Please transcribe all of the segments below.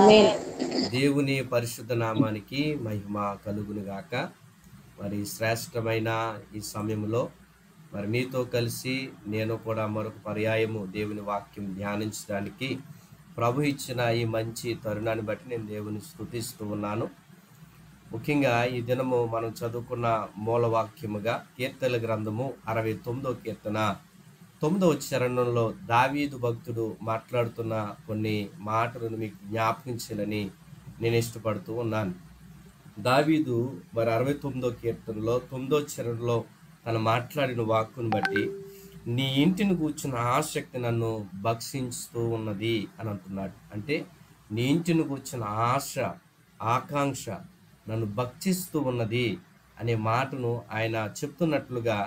ఆమేన్. దేవుని పరిశుద్ధ నామానికి మహిమ కలుగును గాక. మరి శ్రేష్టమైన ఈ సమయంలో మరి మీతో కలిసి నేను కూడా మరొక పర్యాయము దేవుని వాక్యం ధ్యానించడానికి ప్రభు ఇచ్చిన ఈ మంచి తరుణాన్ని బట్టి నేను దేవుని స్తుతిస్తూ ఉన్నాను. ముఖ్యంగా ఈ దినము మనం చదువుకున్న మూలవాక్యముగా కీర్తనల గ్రంథము 69వ కీర్తన 9వ చరణంలో దావీదు భక్తుడు మాట్లాడుతున్న కొన్ని మాటలను మీకు జ్ఞాపకం చేయాలని నేను ఇష్టపడుతూ ఉన్నాను. దావీదు మరి 69వ కీర్తనలో 9వ చరణంలో తను మాట్లాడిన వాక్కును బట్టి నీ ఇంటిని కూర్చున్న ఆసక్తి నన్ను భక్షిస్తూ ఉన్నది అని అంటున్నాడు. అంటే నీ ఇంటిని కూర్చున్న ఆశ, ఆకాంక్ష నన్ను భక్షిస్తూ ఉన్నది అనే మాటను ఆయన చెప్తున్నట్లుగా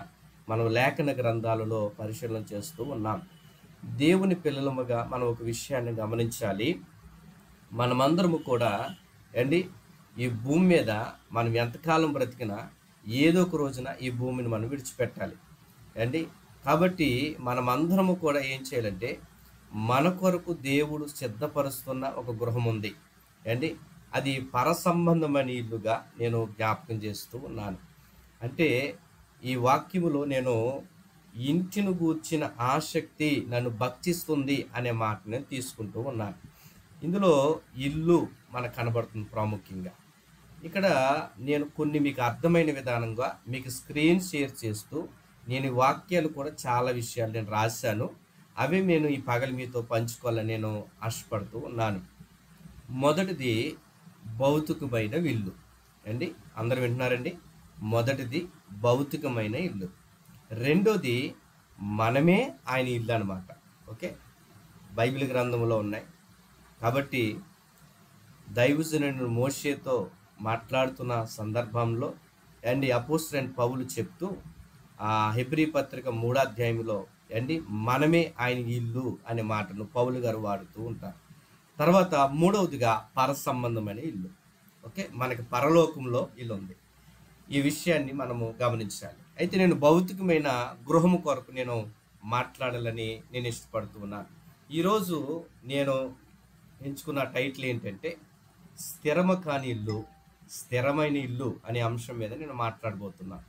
మనం లేఖన గ్రంథాలలో పరిశీలన చేస్తూ ఉన్నాం. దేవుని పిల్లలముగా మనం ఒక విషయాన్ని గమనించాలి. మనమందరము కూడా ఈ భూమి మీద మనం ఎంతకాలం బ్రతికినా ఏదో ఒక రోజున ఈ భూమిని మనం విడిచిపెట్టాలి కాబట్టి మనమందరము కూడా ఏం చేయాలంటే మన కొరకు దేవుడు సిద్ధపరుస్తున్న ఒక గృహం ఉంది అది పరసంబంధమైన ఇల్లుగా నేను జ్ఞాపకం చేస్తూ ఉన్నాను. అంటే ఈ వాక్యములో నేను ఇంటిని గూర్చిన ఆసక్తి నన్ను భక్షిస్తుంది అనే మాట నేను తీసుకుంటూ ఉన్నాను. ఇందులో ఇల్లు మనకు కనబడుతుంది ప్రాముఖ్యంగా. ఇక్కడ నేను కొన్ని మీకు అర్థమైన విధానంగా మీకు స్క్రీన్ షేర్ చేస్తూ నేను ఈ వాక్యాలు కూడా చాలా విషయాలు నేను రాశాను. అవి నేను ఈ పగలు మీతో పంచుకోవాలని నేను ఆశపడుతూ ఉన్నాను. మొదటిది భౌతికమైన ఇల్లు అందరూ వింటున్నారండి. మొదటిది భౌతికమైన ఇల్లు. రెండోది మనమే ఆయన ఇల్లు అన్నమాట. ఓకే, బైబిల్ గ్రంథంలో ఉన్నాయి కాబట్టి దైవజనుడు మోషేతో మాట్లాడుతున్న సందర్భంలో అపోస్తలుడైన పౌలు చెప్తూ ఆ హెబ్రీ పత్రిక 3వ అధ్యాయంలో మనమే ఆయన ఇల్లు అనే మాటను పౌలు గారు వాడుతూ ఉంటారు. తర్వాత మూడవదిగా పరసంబంధమైన ఇల్లు. ఓకే, మనకి పరలోకంలో ఇల్లు ఉంది. ఈ విషయాన్ని మనము గమనించాలి. అయితే నేను భౌతికమైన గృహము కొరకు నేను మాట్లాడాలని నేను ఇష్టపడుతూ ఉన్నాను. ఈరోజు నేను ఎంచుకున్న టైటిల్ ఏంటంటే స్థిరమ కాని ఇల్లు, స్థిరమైన ఇల్లు అనే అంశం మీద నేను మాట్లాడబోతున్నాను.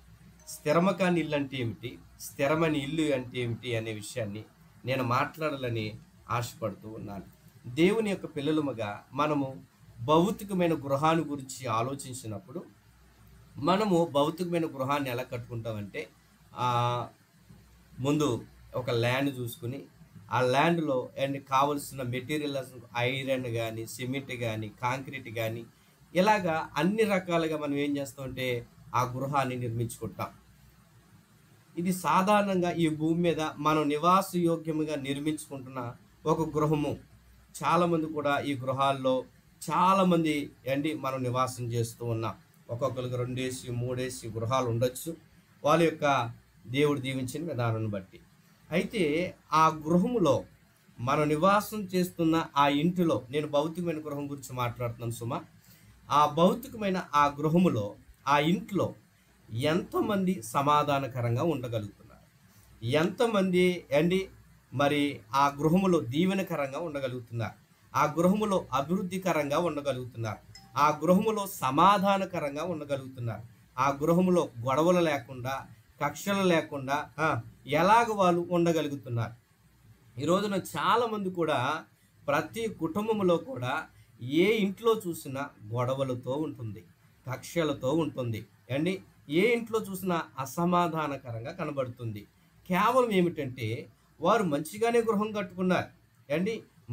స్థిరమ కాని ఇల్లు అంటే ఏమిటి, స్థిరమైన ఇల్లు అంటే ఏమిటి అనే విషయాన్ని నేను మాట్లాడాలని ఆశపడుతూ ఉన్నాను. దేవుని యొక్క పిల్లలుగా మనము భౌతికమైన గృహాన్ని గురించి ఆలోచించినప్పుడు మనము భౌతికమైన గృహాన్ని ఎలా కట్టుకుంటామంటే ముందు ఒక ల్యాండ్ చూసుకుని ఆ ల్యాండ్లో కావలసిన మెటీరియల్స్ ఐరన్ కానీ, సిమెంట్ కానీ, కాంక్రీట్ కానీ ఇలాగా అన్ని రకాలుగా మనం ఏం చేస్తామంటే ఆ గృహాన్ని నిర్మించుకుంటాం. ఇది సాధారణంగా ఈ భూమి మీద మనం నివాసయోగ్యముగా నిర్మించుకుంటున్న ఒక గృహము. చాలామంది కూడా ఈ గృహాల్లో చాలామంది మనం నివాసం చేస్తూ ఉన్నాం. ఒక్కొక్కరికి 2 ఏసి 3 ఏసి గృహాలు ఉండొచ్చు వాళ్ళ యొక్క దేవుడు దీవించిన విధానాన్ని బట్టి. అయితే ఆ గృహములో మనం నివాసం చేస్తున్న ఆ ఇంటిలో, నేను భౌతికమైన గృహం గురించి మాట్లాడుతున్నాను సుమా, ఆ భౌతికమైన ఆ గృహములో ఆ ఇంట్లో ఎంతమంది సమాధానకరంగా ఉండగలుగుతున్నారు, ఎంతమంది మరి ఆ గృహములో దీవెనకరంగా ఉండగలుగుతున్నారు, ఆ గృహములో అభివృద్ధికరంగా ఉండగలుగుతున్నారు, ఆ గృహములో సమాధానకరంగా ఉండగలుగుతున్నారు, ఆ గృహములో గొడవలు లేకుండా, కక్షలు లేకుండా ఎలాగ వాళ్ళు ఉండగలుగుతున్నారు. ఈ రోజున చాలామంది కూడా ప్రతి కుటుంబంలో కూడా ఏ ఇంట్లో చూసినా గొడవలతో ఉంటుంది, కక్షలతో ఉంటుంది ఏ ఇంట్లో చూసినా అసమాధానకరంగా కనబడుతుంది. కేవలం ఏమిటంటే వారు మంచిగానే గృహం కట్టుకున్నారు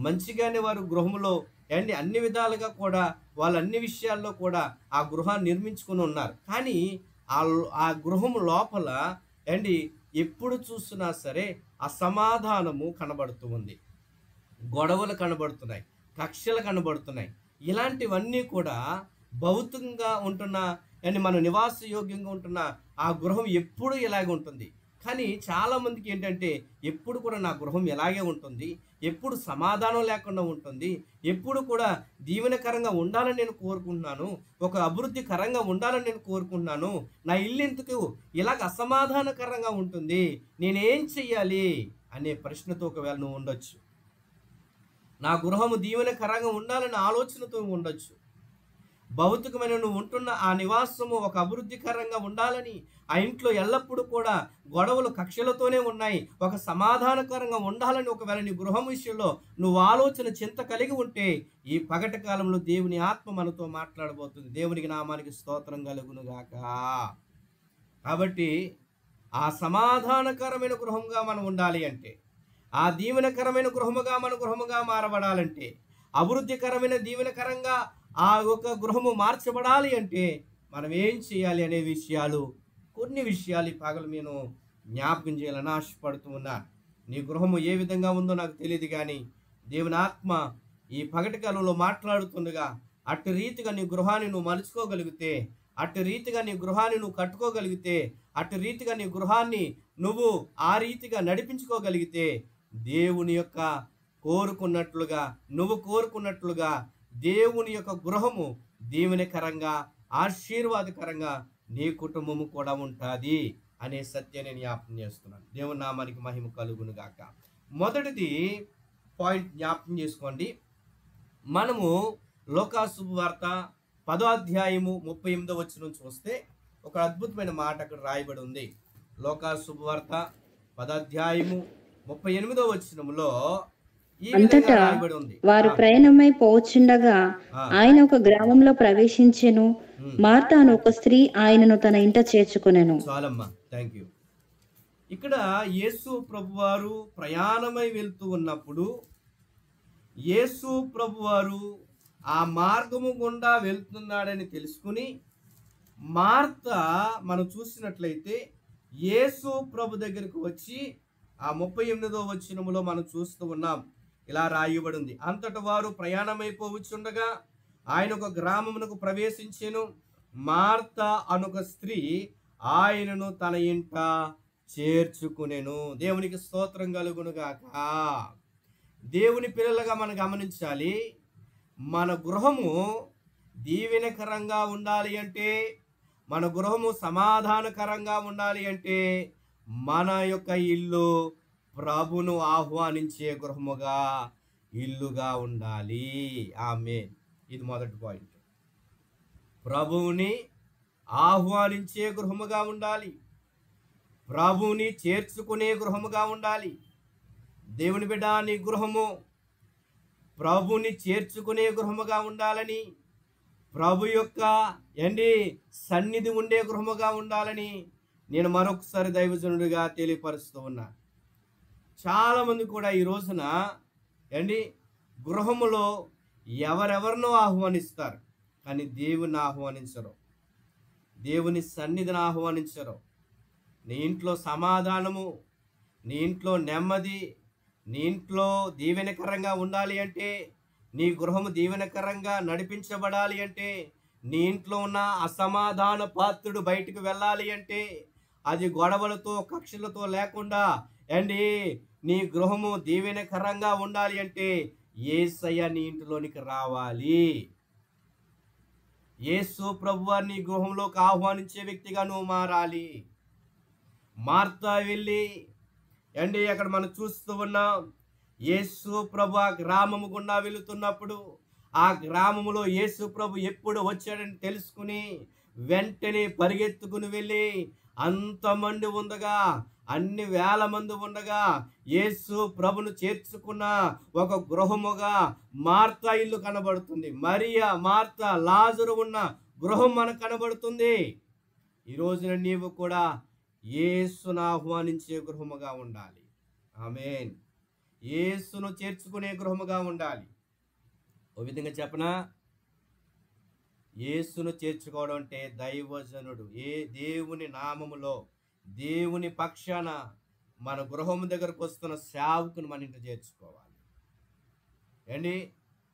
మంచిగానే వారు గృహంలో అన్ని విధాలుగా కూడా వాళ్ళు అన్ని విషయాల్లో కూడా ఆ గృహాన్ని నిర్మించుకుని ఉన్నారు. కానీ ఆ గృహం లోపల ఎప్పుడు చూసినా సరే అసమాధానము కనబడుతూ ఉంది, గొడవలు కనబడుతున్నాయి, కక్షలు కనబడుతున్నాయి. ఇలాంటివన్నీ కూడా భౌతికంగా ఉంటున్న మనం నివాసయోగ్యంగా ఉంటున్న ఆ గృహం ఎప్పుడు ఇలాగే ఉంటుంది. కానీ చాలామందికి ఏంటంటే ఎప్పుడు కూడా నా గృహం ఎలాగే ఉంటుంది, ఎప్పుడు సమాధానం లేకుండా ఉంటుంది, ఎప్పుడు కూడా దీవెనకరంగా ఉండాలని నేను కోరుకుంటున్నాను, ఒక అభివృద్ధికరంగా ఉండాలని నేను కోరుకుంటున్నాను, నా ఇల్లు ఎందుకు ఇలాగ అసమాధానకరంగా ఉంటుంది, నేనేం చెయ్యాలి అనే ప్రశ్నతో ఒకవేళ నువ్వు ఉండొచ్చు. నా గృహము దీవెనకరంగా ఉండాలనే ఆలోచనతో ఉండొచ్చు. భౌతికమైన నువ్వు ఉంటున్న ఆ నివాసము ఒక అభివృద్ధికరంగా ఉండాలని, ఆ ఇంట్లో ఎల్లప్పుడూ కూడా గొడవలు కక్షలతోనే ఉన్నాయి, ఒక సమాధానకరంగా ఉండాలని ఒకవేళ నీ గృహం విషయంలో నువ్వు ఆలోచన చింత కలిగి ఉంటే, ఈ పగటి కాలంలో దేవుని ఆత్మ మనతో మాట్లాడబోతుంది. దేవునికి నామానికి స్తోత్రం కలుగును గాక. కాబట్టి ఆ సమాధానకరమైన గృహంగా మనం ఉండాలి అంటే, ఆ దీవెనకరమైన గృహముగా మారబడాలంటే, అభివృద్ధికరమైన దీవెనకరంగా ఆ యొక్క గృహము మార్చబడాలి అంటే మనం ఏం చేయాలి అనే విషయాలు, కొన్ని విషయాలు ఈ పగలు నేను జ్ఞాపకం చేయాలని ఆశపడుతూ ఉన్నాను. నీ గృహము ఏ విధంగా ఉందో నాకు తెలియదు, కానీ దేవుని ఆత్మ ఈ పగటి కాలంలో మాట్లాడుతుండగా అట్టి రీతిగా నీ గృహాన్ని నువ్వు మలుచుకోగలిగితే, అట్టి రీతిగా నీ గృహాన్ని నువ్వు కట్టుకోగలిగితే, అట్టి రీతిగా నీ గృహాన్ని నువ్వు ఆ రీతిగా నడిపించుకోగలిగితే, దేవుని యొక్క కోరుకున్నట్లుగా, నువ్వు కోరుకున్నట్లుగా దేవుని యొక్క గృహము దీవెనకరంగా, ఆశీర్వాదకరంగా నీ కుటుంబము కూడా ఉంటుంది అనే సత్యాన్ని జ్ఞాపకం చేస్తున్నాను. దేవుని నామానికి మహిమ కలుగును గాక. మొదటిది పాయింట్ జ్ఞాపకం చేసుకోండి. మనము లూకా శుభవార్త 10వ అధ్యాయము 38వ వచనం చూస్తే ఒక అద్భుతమైన మాట అక్కడ రాయబడి ఉంది. లూకా శుభవార్త 10వ అధ్యాయము 38వ వచనంలో అంతటా వారు ప్రయాణమై పోవచ్చుండగా ఆయన ఒక గ్రామంలో ప్రవేశించెను. మార్త అను ఒక స్త్రీ ఆయనను తన ఇంట చేర్చుకొనెను. చాలమ్మా, థ్యాంక్ యూ. ఇక్కడ యేసు ప్రభువారు ప్రయాణమై వెళ్తూ ఉన్నప్పుడు, యేసు ప్రభువారు ఆ మార్గము గుండా వెళ్తున్నాడని తెలుసుకుని, మార్త మనం చూసినట్లయితే యేసు ప్రభు దగ్గరకు వచ్చి ఆ 38వ వచనములో మనం చూస్తూ ఉన్నాం. ఇలా రాయబడింది, అంతట వారు ప్రయాణమైపోవచ్చుండగా ఆయన ఒక గ్రామమునకు ప్రవేశించెను. మార్త అనొక స్త్రీ ఆయనను తన ఇంట చేర్చుకునెను. దేవునికి స్తోత్రం కలుగునుగాక. దేవుని పిల్లలుగా మనం గమనించాలి, మన గృహము దీవెనకరంగా ఉండాలి అంటే, మన గృహము సమాధానకరంగా ఉండాలి అంటే, మన యొక్క ఇల్లు ప్రభును ఆహ్వానించే గృహముగా, ఇల్లుగా ఉండాలి. ఆమేన్. ఇది మొదటి పాయింట్. ప్రభువుని ఆహ్వానించే గృహముగా ఉండాలి, ప్రభువుని చేర్చుకునే గృహముగా ఉండాలి. దేవుని బిడ్డ, నీ గృహము ప్రభుని చేర్చుకునే గృహముగా ఉండాలని, ప్రభు యొక్క సన్నిధి ఉండే గృహముగా ఉండాలని నేను మరొకసారి దైవజనుడిగా తెలియపరుస్తూ ఉన్నా. చాలామంది కూడా ఈ రోజున గృహములో ఎవరెవరినో ఆహ్వానిస్తారు, కానీ దేవుని ఆహ్వానించరు, దేవుని సన్నిధిని ఆహ్వానించరు. నీ ఇంట్లో సమాధానము, నీ ఇంట్లో నెమ్మది, నీ ఇంట్లో దీవెనకరంగా ఉండాలి అంటే, నీ గృహము దీవెనకరంగా నడిపించబడాలి అంటే, నీ ఇంట్లో ఉన్న అసమాధాన పాత్రుడు బయటికి వెళ్ళాలి అంటే, అది గొడవలతో కక్షలతో లేకుండా నీ గృహము దీవెనకరంగా ఉండాలి అంటే యేసయ్య నీ ఇంటిలోనికి రావాలి. యేసు ప్రభువారిని నీ గృహంలోకి ఆహ్వానించే వ్యక్తిగా నువ్వు మారాలి. మార్త వెళ్ళి అక్కడ మనం చూస్తూ ఉన్నాం, యేసు ప్రభు ఆ గ్రామము గుండా వెళుతున్నప్పుడు, ఆ గ్రామములో యేసు ప్రభు ఎప్పుడు వచ్చాడని తెలుసుకుని వెంటనే పరిగెత్తుకుని వెళ్ళి, అంతమంది ఉండగా, అన్ని వేల మంది ఉండగా యేసు ప్రభును చేర్చుకున్న ఒక గృహముగా మార్త ఇల్లు కనబడుతుంది. మరియా, మార్త, లాజరు ఉన్న గృహం మనకు కనబడుతుంది. ఈ రోజున నీవు కూడా యేసును ఆహ్వానించే గృహముగా ఉండాలి. ఆమేన్. యేసును చేర్చుకునే గృహముగా ఉండాలి. ఓ విధంగా చెప్పనా, యేసును చేర్చుకోవడం అంటే దైవజనుడు దేవుని నామములో, దేవుని పక్షాన మన గృహం దగ్గరకు వస్తున్న సేవకుని మన ఇంట చేర్చుకోవాలి.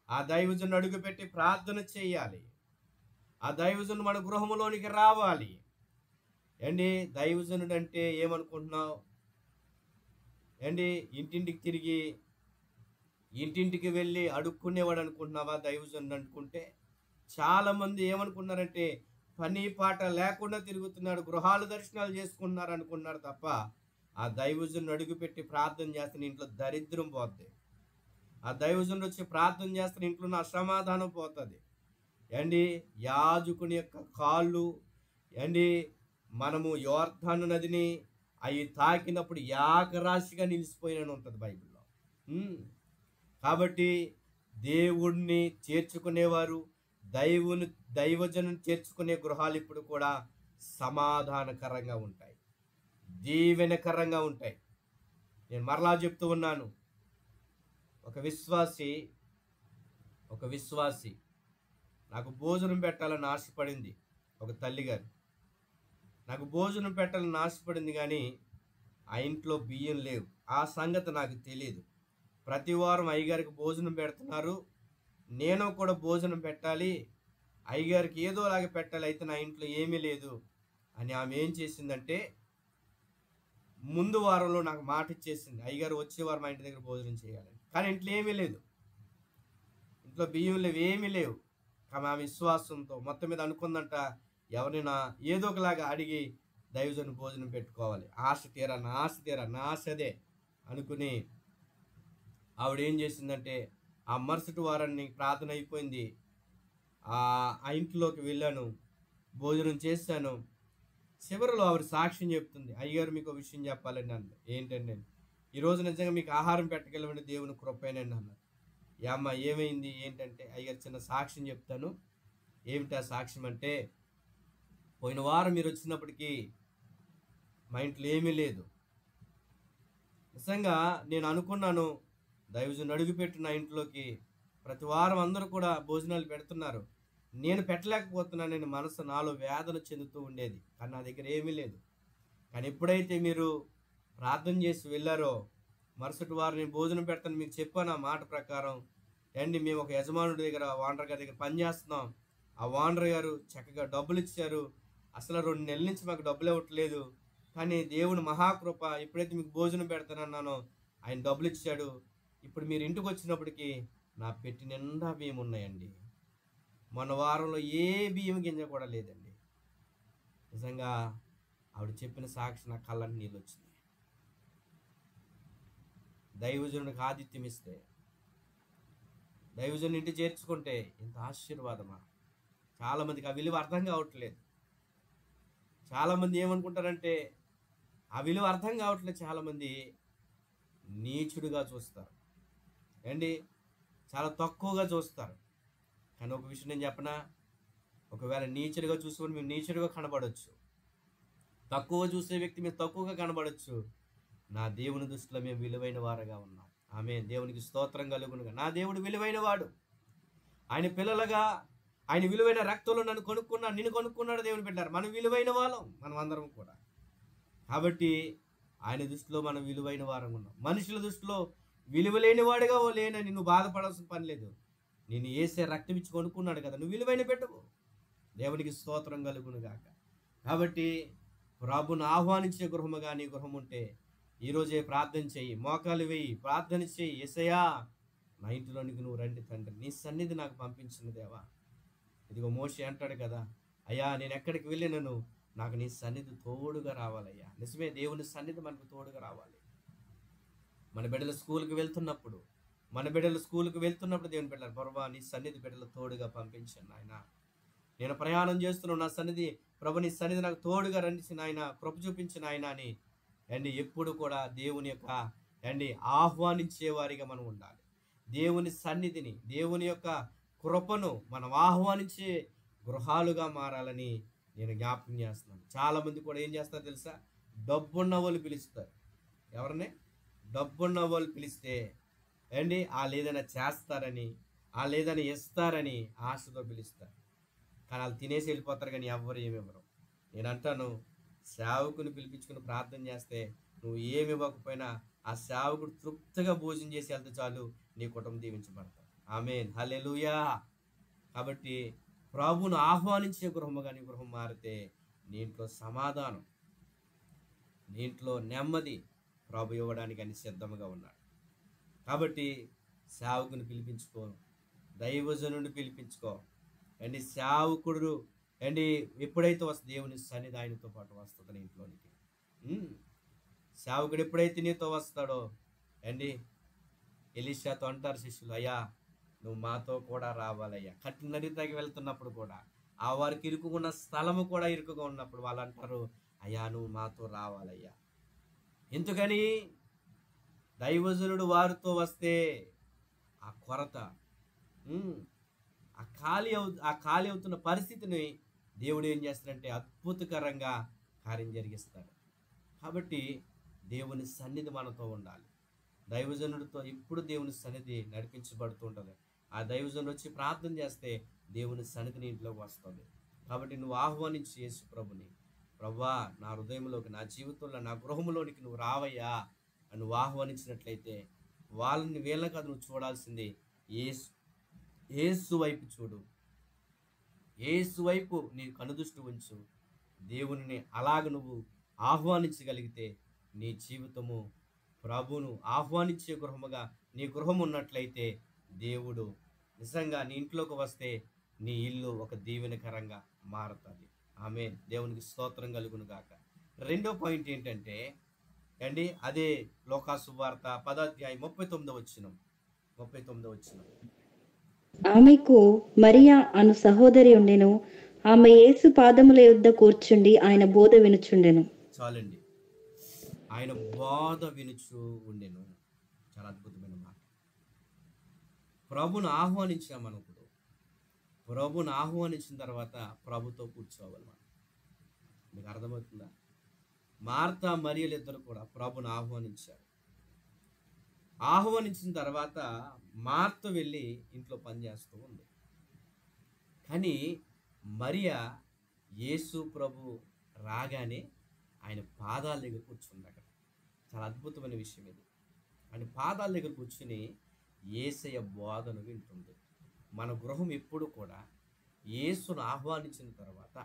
ఆ దైవజనుడు అడుగుపెట్టి ప్రార్థన చేయాలి. ఆ దైవజనుడు మన గృహములోనికి రావాలి. దైవజనుడు అంటే ఏమనుకుంటున్నావు? ఇంటింటికి తిరిగి ఇంటింటికి వెళ్ళి అడుక్కునేవాడు అనుకుంటున్నావా దైవజనుడు అనుకుంటే? చాలామంది ఏమనుకున్నారంటే, పని పాట లేకుండా తిరుగుతున్నాడు, గృహాలు దర్శనాలు చేసుకున్నారు అనుకున్నారు తప్ప, ఆ దైవజనుడు అడుగుపెట్టి ప్రార్థన చేస్తున్న ఇంట్లో దరిద్రం పోద్ది. ఆ దైవజనుడు వచ్చి ప్రార్థన చేస్తే ఇంట్లో ఉన్న అసమాధానం పోతుంది. ఏండి యాజకుని యొక్క కాళ్ళు ఏండి మనము యోర్దాను నదిని అవి తాకినప్పుడు ఏకరాశిగా నిలిచిపోయినని ఉంటుంది బైబిల్లో. కాబట్టి దేవుణ్ణి చేర్చుకునేవారు, దైవజనుని చేర్చుకునే గృహాలు ఇప్పుడు కూడా సమాధానకరంగా ఉంటాయి, దీవెనకరంగా ఉంటాయి. నేను మరలా చెప్తూ ఉన్నాను, ఒక విశ్వాసి నాకు భోజనం పెట్టాలని ఆశపడింది. ఒక తల్లిగారు నాకు భోజనం పెట్టాలని ఆశపడింది, కానీ ఆ ఇంట్లో బియ్యం లేవు. ఆ సంగతి నాకు తెలియదు. ప్రతి వారం అయ్యగారికి భోజనం పెడుతున్నారు, నేను కూడా భోజనం పెట్టాలి, అయ్యగారికి ఏదోలాగా పెట్టాలి, అయితే నా ఇంట్లో ఏమీ లేదు అని ఆమె ఏం చేసిందంటే ముందు వారంలో నాకు మాట ఇచ్చేసింది, అయ్యగారు వచ్చే వారం మా ఇంటి దగ్గర భోజనం చేయాలని. కానీ ఇంట్లో ఏమీ లేదు, ఇంట్లో బియ్యం లేవు, ఏమీ లేవు. కానీ ఆ విశ్వాసంతో మొత్తం మీద అనుకుందంట, ఎవరైనా ఏదో ఒకలాగా అడిగి దైవజను భోజనం పెట్టుకోవాలి, ఆశ తీరా నా ఆశ అదే అనుకుని ఆవిడ ఏం చేసిందంటే ఆ మరుసటి వారాన్ని ప్రార్థన అయిపోయింది, ఆ ఇంట్లోకి వెళ్ళాను, భోజనం చేశాను. చివరిలో ఆవిడ సాక్ష్యం చెప్తుంది, అయ్యగారు మీకు విషయం చెప్పాలండి అన్న. ఏంటండి? ఈరోజు నిజంగా మీకు ఆహారం పెట్టగలమండి దేవుని కృపేనండి అన్నారు. అమ్మ ఏమైంది ఏంటంటే, అయ్యగారు చిన్న సాక్ష్యం చెప్తాను. ఏమిటి ఆ సాక్ష్యం అంటే, పోయిన వారం మీరు వచ్చినప్పటికీ మా ఇంట్లో ఏమీ లేదు. నిజంగా నేను అనుకున్నాను, దైవజనుడు అడుగుపెట్టి నా ఇంట్లోకి ప్రతి వారం అందరూ కూడా భోజనాలు పెడుతున్నారు, నేను పెట్టలేకపోతున్నానని మనసు నాలో వేదన చెందుతూ ఉండేది. కానీ నా దగ్గర ఏమీ లేదు. కానీ ఎప్పుడైతే మీరు ప్రార్థన చేసి వెళ్ళారో, మరుసటి వారం నేను భోజనం పెడతాను మీకు చెప్పాను. ఆ మాట ప్రకారం అండి మేము ఒక యజమానుడి దగ్గర, ఓనర్ గారి దగ్గర పనిచేస్తున్నాం. ఆ ఓనర్ గారు చక్కగా డబ్బులు ఇచ్చారు. అసలు 2 నెలల నుంచి మాకు డబ్బులు ఇవ్వట్లేదు. కానీ దేవుని మహాకృప, ఎప్పుడైతే మీకు భోజనం పెడతానన్నానో ఆయన డబ్బులు ఇచ్చాడు. ఇప్పుడు మీరు ఇంటికి వచ్చినప్పటికీ నా పెట్టి నిండా బియ్యం ఉన్నాయండి. మొన్న వారంలో ఏ బియ్యం గింజ కూడా లేదండి. నిజంగా ఆవిడ చెప్పిన సాక్షి నా కళ్ళని నీళ్ళు వచ్చినాయి. దైవజనుడికి ఆతిథ్యం ఇస్తే, దైవజనుని ఇంటి చేర్చుకుంటే ఇంత ఆశీర్వాదమా? చాలామందికి ఆ విలువ అర్థం కావట్లేదు. చాలామంది ఏమనుకుంటారంటే ఆ విలువ అర్థం కావట్లేదు. చాలామంది నీచుడుగా చూస్తారు అండి, చాలా తక్కువగా చూస్తారు. కానీ ఒక విషయం నేను చెప్పనా, ఒకవేళ నీచుడుగా చూసుకొని మేము నీచుడుగా కనబడవచ్చు, తక్కువ చూసే వ్యక్తి మీరు తక్కువగా కనబడవచ్చు. నా దేవుని దృష్టిలో మేము విలువైన వారుగా ఉన్నాం. ఆమె దేవునికి స్తోత్రం కలుగునుగా. నా దేవుడు విలువైన వాడు. ఆయన పిల్లలుగా ఆయన విలువైన రక్తంలో నిన్ను కొనుక్కున్నాడు దేవుని పెట్టారు. మనం విలువైన వాళ్ళం, మనం అందరం కూడా. కాబట్టి ఆయన దృష్టిలో మనం విలువైన వారం ఉన్నాం. మనుషుల దృష్టిలో విలువలేని వాడిగా లేనని నువ్వు బాధపడాల్సిన పని లేదు. నేను ఏసే రక్తం ఇచ్చి కొనుక్కున్నాడు కదా, నువ్వు విలువైన పెట్టవు. దేవునికి స్తోత్రం కలుగును గాక. కాబట్టి ప్రభును ఆహ్వానించే గృహము కానీ గృహం ఉంటే ఈరోజే ప్రార్థన చెయ్యి, మోకాలు వేయి, ప్రార్థన చెయ్యి. యేసయ్యా నా ఇంటిలోనికి నువ్వు రండి తండ్రి, నీ సన్నిధి నాకు పంపించిన దేవా. ఇదిగో మోషే అంటాడు కదా, అయ్యా నేను ఎక్కడికి వెళ్ళినను నాకు నీ సన్నిధి తోడుగా రావాలయ్యా. నిజమే, దేవుని సన్నిధి మనకు తోడుగా రావాలి. మన బిడ్డలు స్కూల్కి వెళ్తున్నప్పుడు దేవుని బిడ్డలు, ప్రభువా నీ సన్నిధి బిడ్డలు తోడుగా పంపించాను నాయన. నేను ప్రయాణం చేస్తున్నాను, నా సన్నిధి ప్రభు నీ సన్నిధి నాకు తోడుగా రండి నాయన, కృప చూపించిన ఆయన అని అండి ఎప్పుడు కూడా దేవుని యొక్క ఆహ్వానించే వారిగా మనం ఉండాలి. దేవుని సన్నిధిని, దేవుని యొక్క కృపను మనం ఆహ్వానించే గృహాలుగా మారాలని నేను జ్ఞాపకం చేస్తున్నాను. చాలామంది కూడా ఏం చేస్తారో తెలుసా, డబ్బున్న వాళ్ళు పిలుస్తారు. ఎవరిని? డబ్బున్న వాళ్ళు పిలిస్తే వాళ్ళు ఏదైనా చేస్తారని, వాళ్ళు ఏదైనా ఇస్తారని ఆశతో పిలుస్తారు. కానీ వాళ్ళు తినేసి వెళ్ళిపోతారు, కానీ ఎవరు ఏమివ్వరు. నేను అంటాను, సేవకుని పిలిపించుకుని ప్రార్థన చేస్తే నువ్వు ఏమి ఇవ్వకపోయినా ఆ సేవకుడు తృప్తిగా భోజనం చేసి వెళ్తే చాలు, నీ కుటుంబం దీవించబడతావు. ఆమేన్, హల్లెలూయా. కాబట్టి ప్రభువును ఆహ్వానించే గృహము కానీ గృహం మారితే నీ ఇంట్లో సమాధానం, నీ ఇంట్లో నెమ్మది ప్రభు ఇవ్వడానికి అని సిద్ధంగా ఉన్నాడు. కాబట్టి సేవకుని పిలిపించుకో, దైవజనుడిని పిలిపించుకో. సేవకుడు ఎప్పుడైతే వస్తుంది దేవుని సన్నిధి ఆయనతో పాటు వస్తుంది ఇంట్లోనికి. సేవకుడు ఎప్పుడైతే నీతో వస్తాడో ఎలీషాతో అంటారు శిష్యులు, అయ్యా నువ్వు మాతో కూడా రావాలయ్యా. కట్టినరి తగి వెళ్తున్నప్పుడు కూడా ఆ వారికి ఇరుకున్న స్థలము కూడా ఇరుకుగా ఉన్నప్పుడు వాళ్ళు అంటారు, అయ్యా నువ్వు మాతో రావాలయ్యా. ఎందుకని? దైవజనుడు వారితో వస్తే ఆ కొరత, ఆ ఖాళీ అవుతున్న పరిస్థితిని దేవుడు ఏం చేస్తాడంటే అద్భుతకరంగా కార్యం జరిగిస్తాడు. కాబట్టి దేవుని సన్నిధి మనతో ఉండాలి. దైవజనుడితో ఇప్పుడు దేవుని సన్నిధి నడిపించబడుతూ ఉంటుంది. ఆ దైవజనుడు వచ్చి ప్రార్థన చేస్తే దేవుని సన్నిధిని ఇంట్లోకి వస్తుంది. కాబట్టి నువ్వు ఆహ్వానించి యేసు ప్రభుని, ప్రభువా నా హృదయంలోకి, నా జీవితంలో, నా గృహంలోనికి నువ్వు రావయ్యా అని నువ్వు ఆహ్వానించినట్లయితే వాళ్ళని వీళ్ళ కాదు నువ్వు చూడాల్సింది యేసు వైపు చూడు. యేసు వైపు నీ కనుదృష్టి ఉంచు. దేవుని అలాగ నువ్వు ఆహ్వానించగలిగితే నీ జీవితము ప్రభువును ఆహ్వానించే గృహముగా నీ గృహం ఉన్నట్లయితే దేవుడు నిజంగా నీ ఇంట్లోకి వస్తే నీ ఇల్లు ఒక దీవెనకరంగా మారుతుంది. ఆమేన్. దేవునికి స్తోత్రం కలుగును గాక. రెండో పాయింట్ ఏంటంటే అండి, అదే లోకాసు వార్త 10వ అధ్యాయం 39వ వచనం. ఆమెకు మరియా అను సహోదరి ఉండెను. ఆమె యేసు పాదముల యొద్ద కూర్చుండి ఆయన బోధ వినుచుండెను. చాలండి, ఆయన బోధ వినుచు ఉండెను. చాలా అద్భుతమైన మాట. ప్రభుని ఆహ్వానించామనుకుడు, ప్రభుని ఆహ్వానించిన తర్వాత ప్రభుతో కూర్చోవాలి మనం. మీకు అర్థమవుతుందా? మార్తా మరియలు ఇద్దరు కూడా ప్రభుని ఆహ్వానించారు. ఆహ్వానించిన తర్వాత మార్త వెళ్ళి ఇంట్లో పనిచేస్తూ ఉంది. కానీ మరియా యేసు ప్రభు రాగానే ఆయన పాదాల దగ్గర కూర్చుంది. అక్కడ చాలా అద్భుతమైన విషయం ఇది. ఆయన పాదాల దగ్గర కూర్చుని యేసయ్య బోధను వింటుంది. మన గృహం ఎప్పుడు కూడా యేసును ఆహ్వానించిన తర్వాత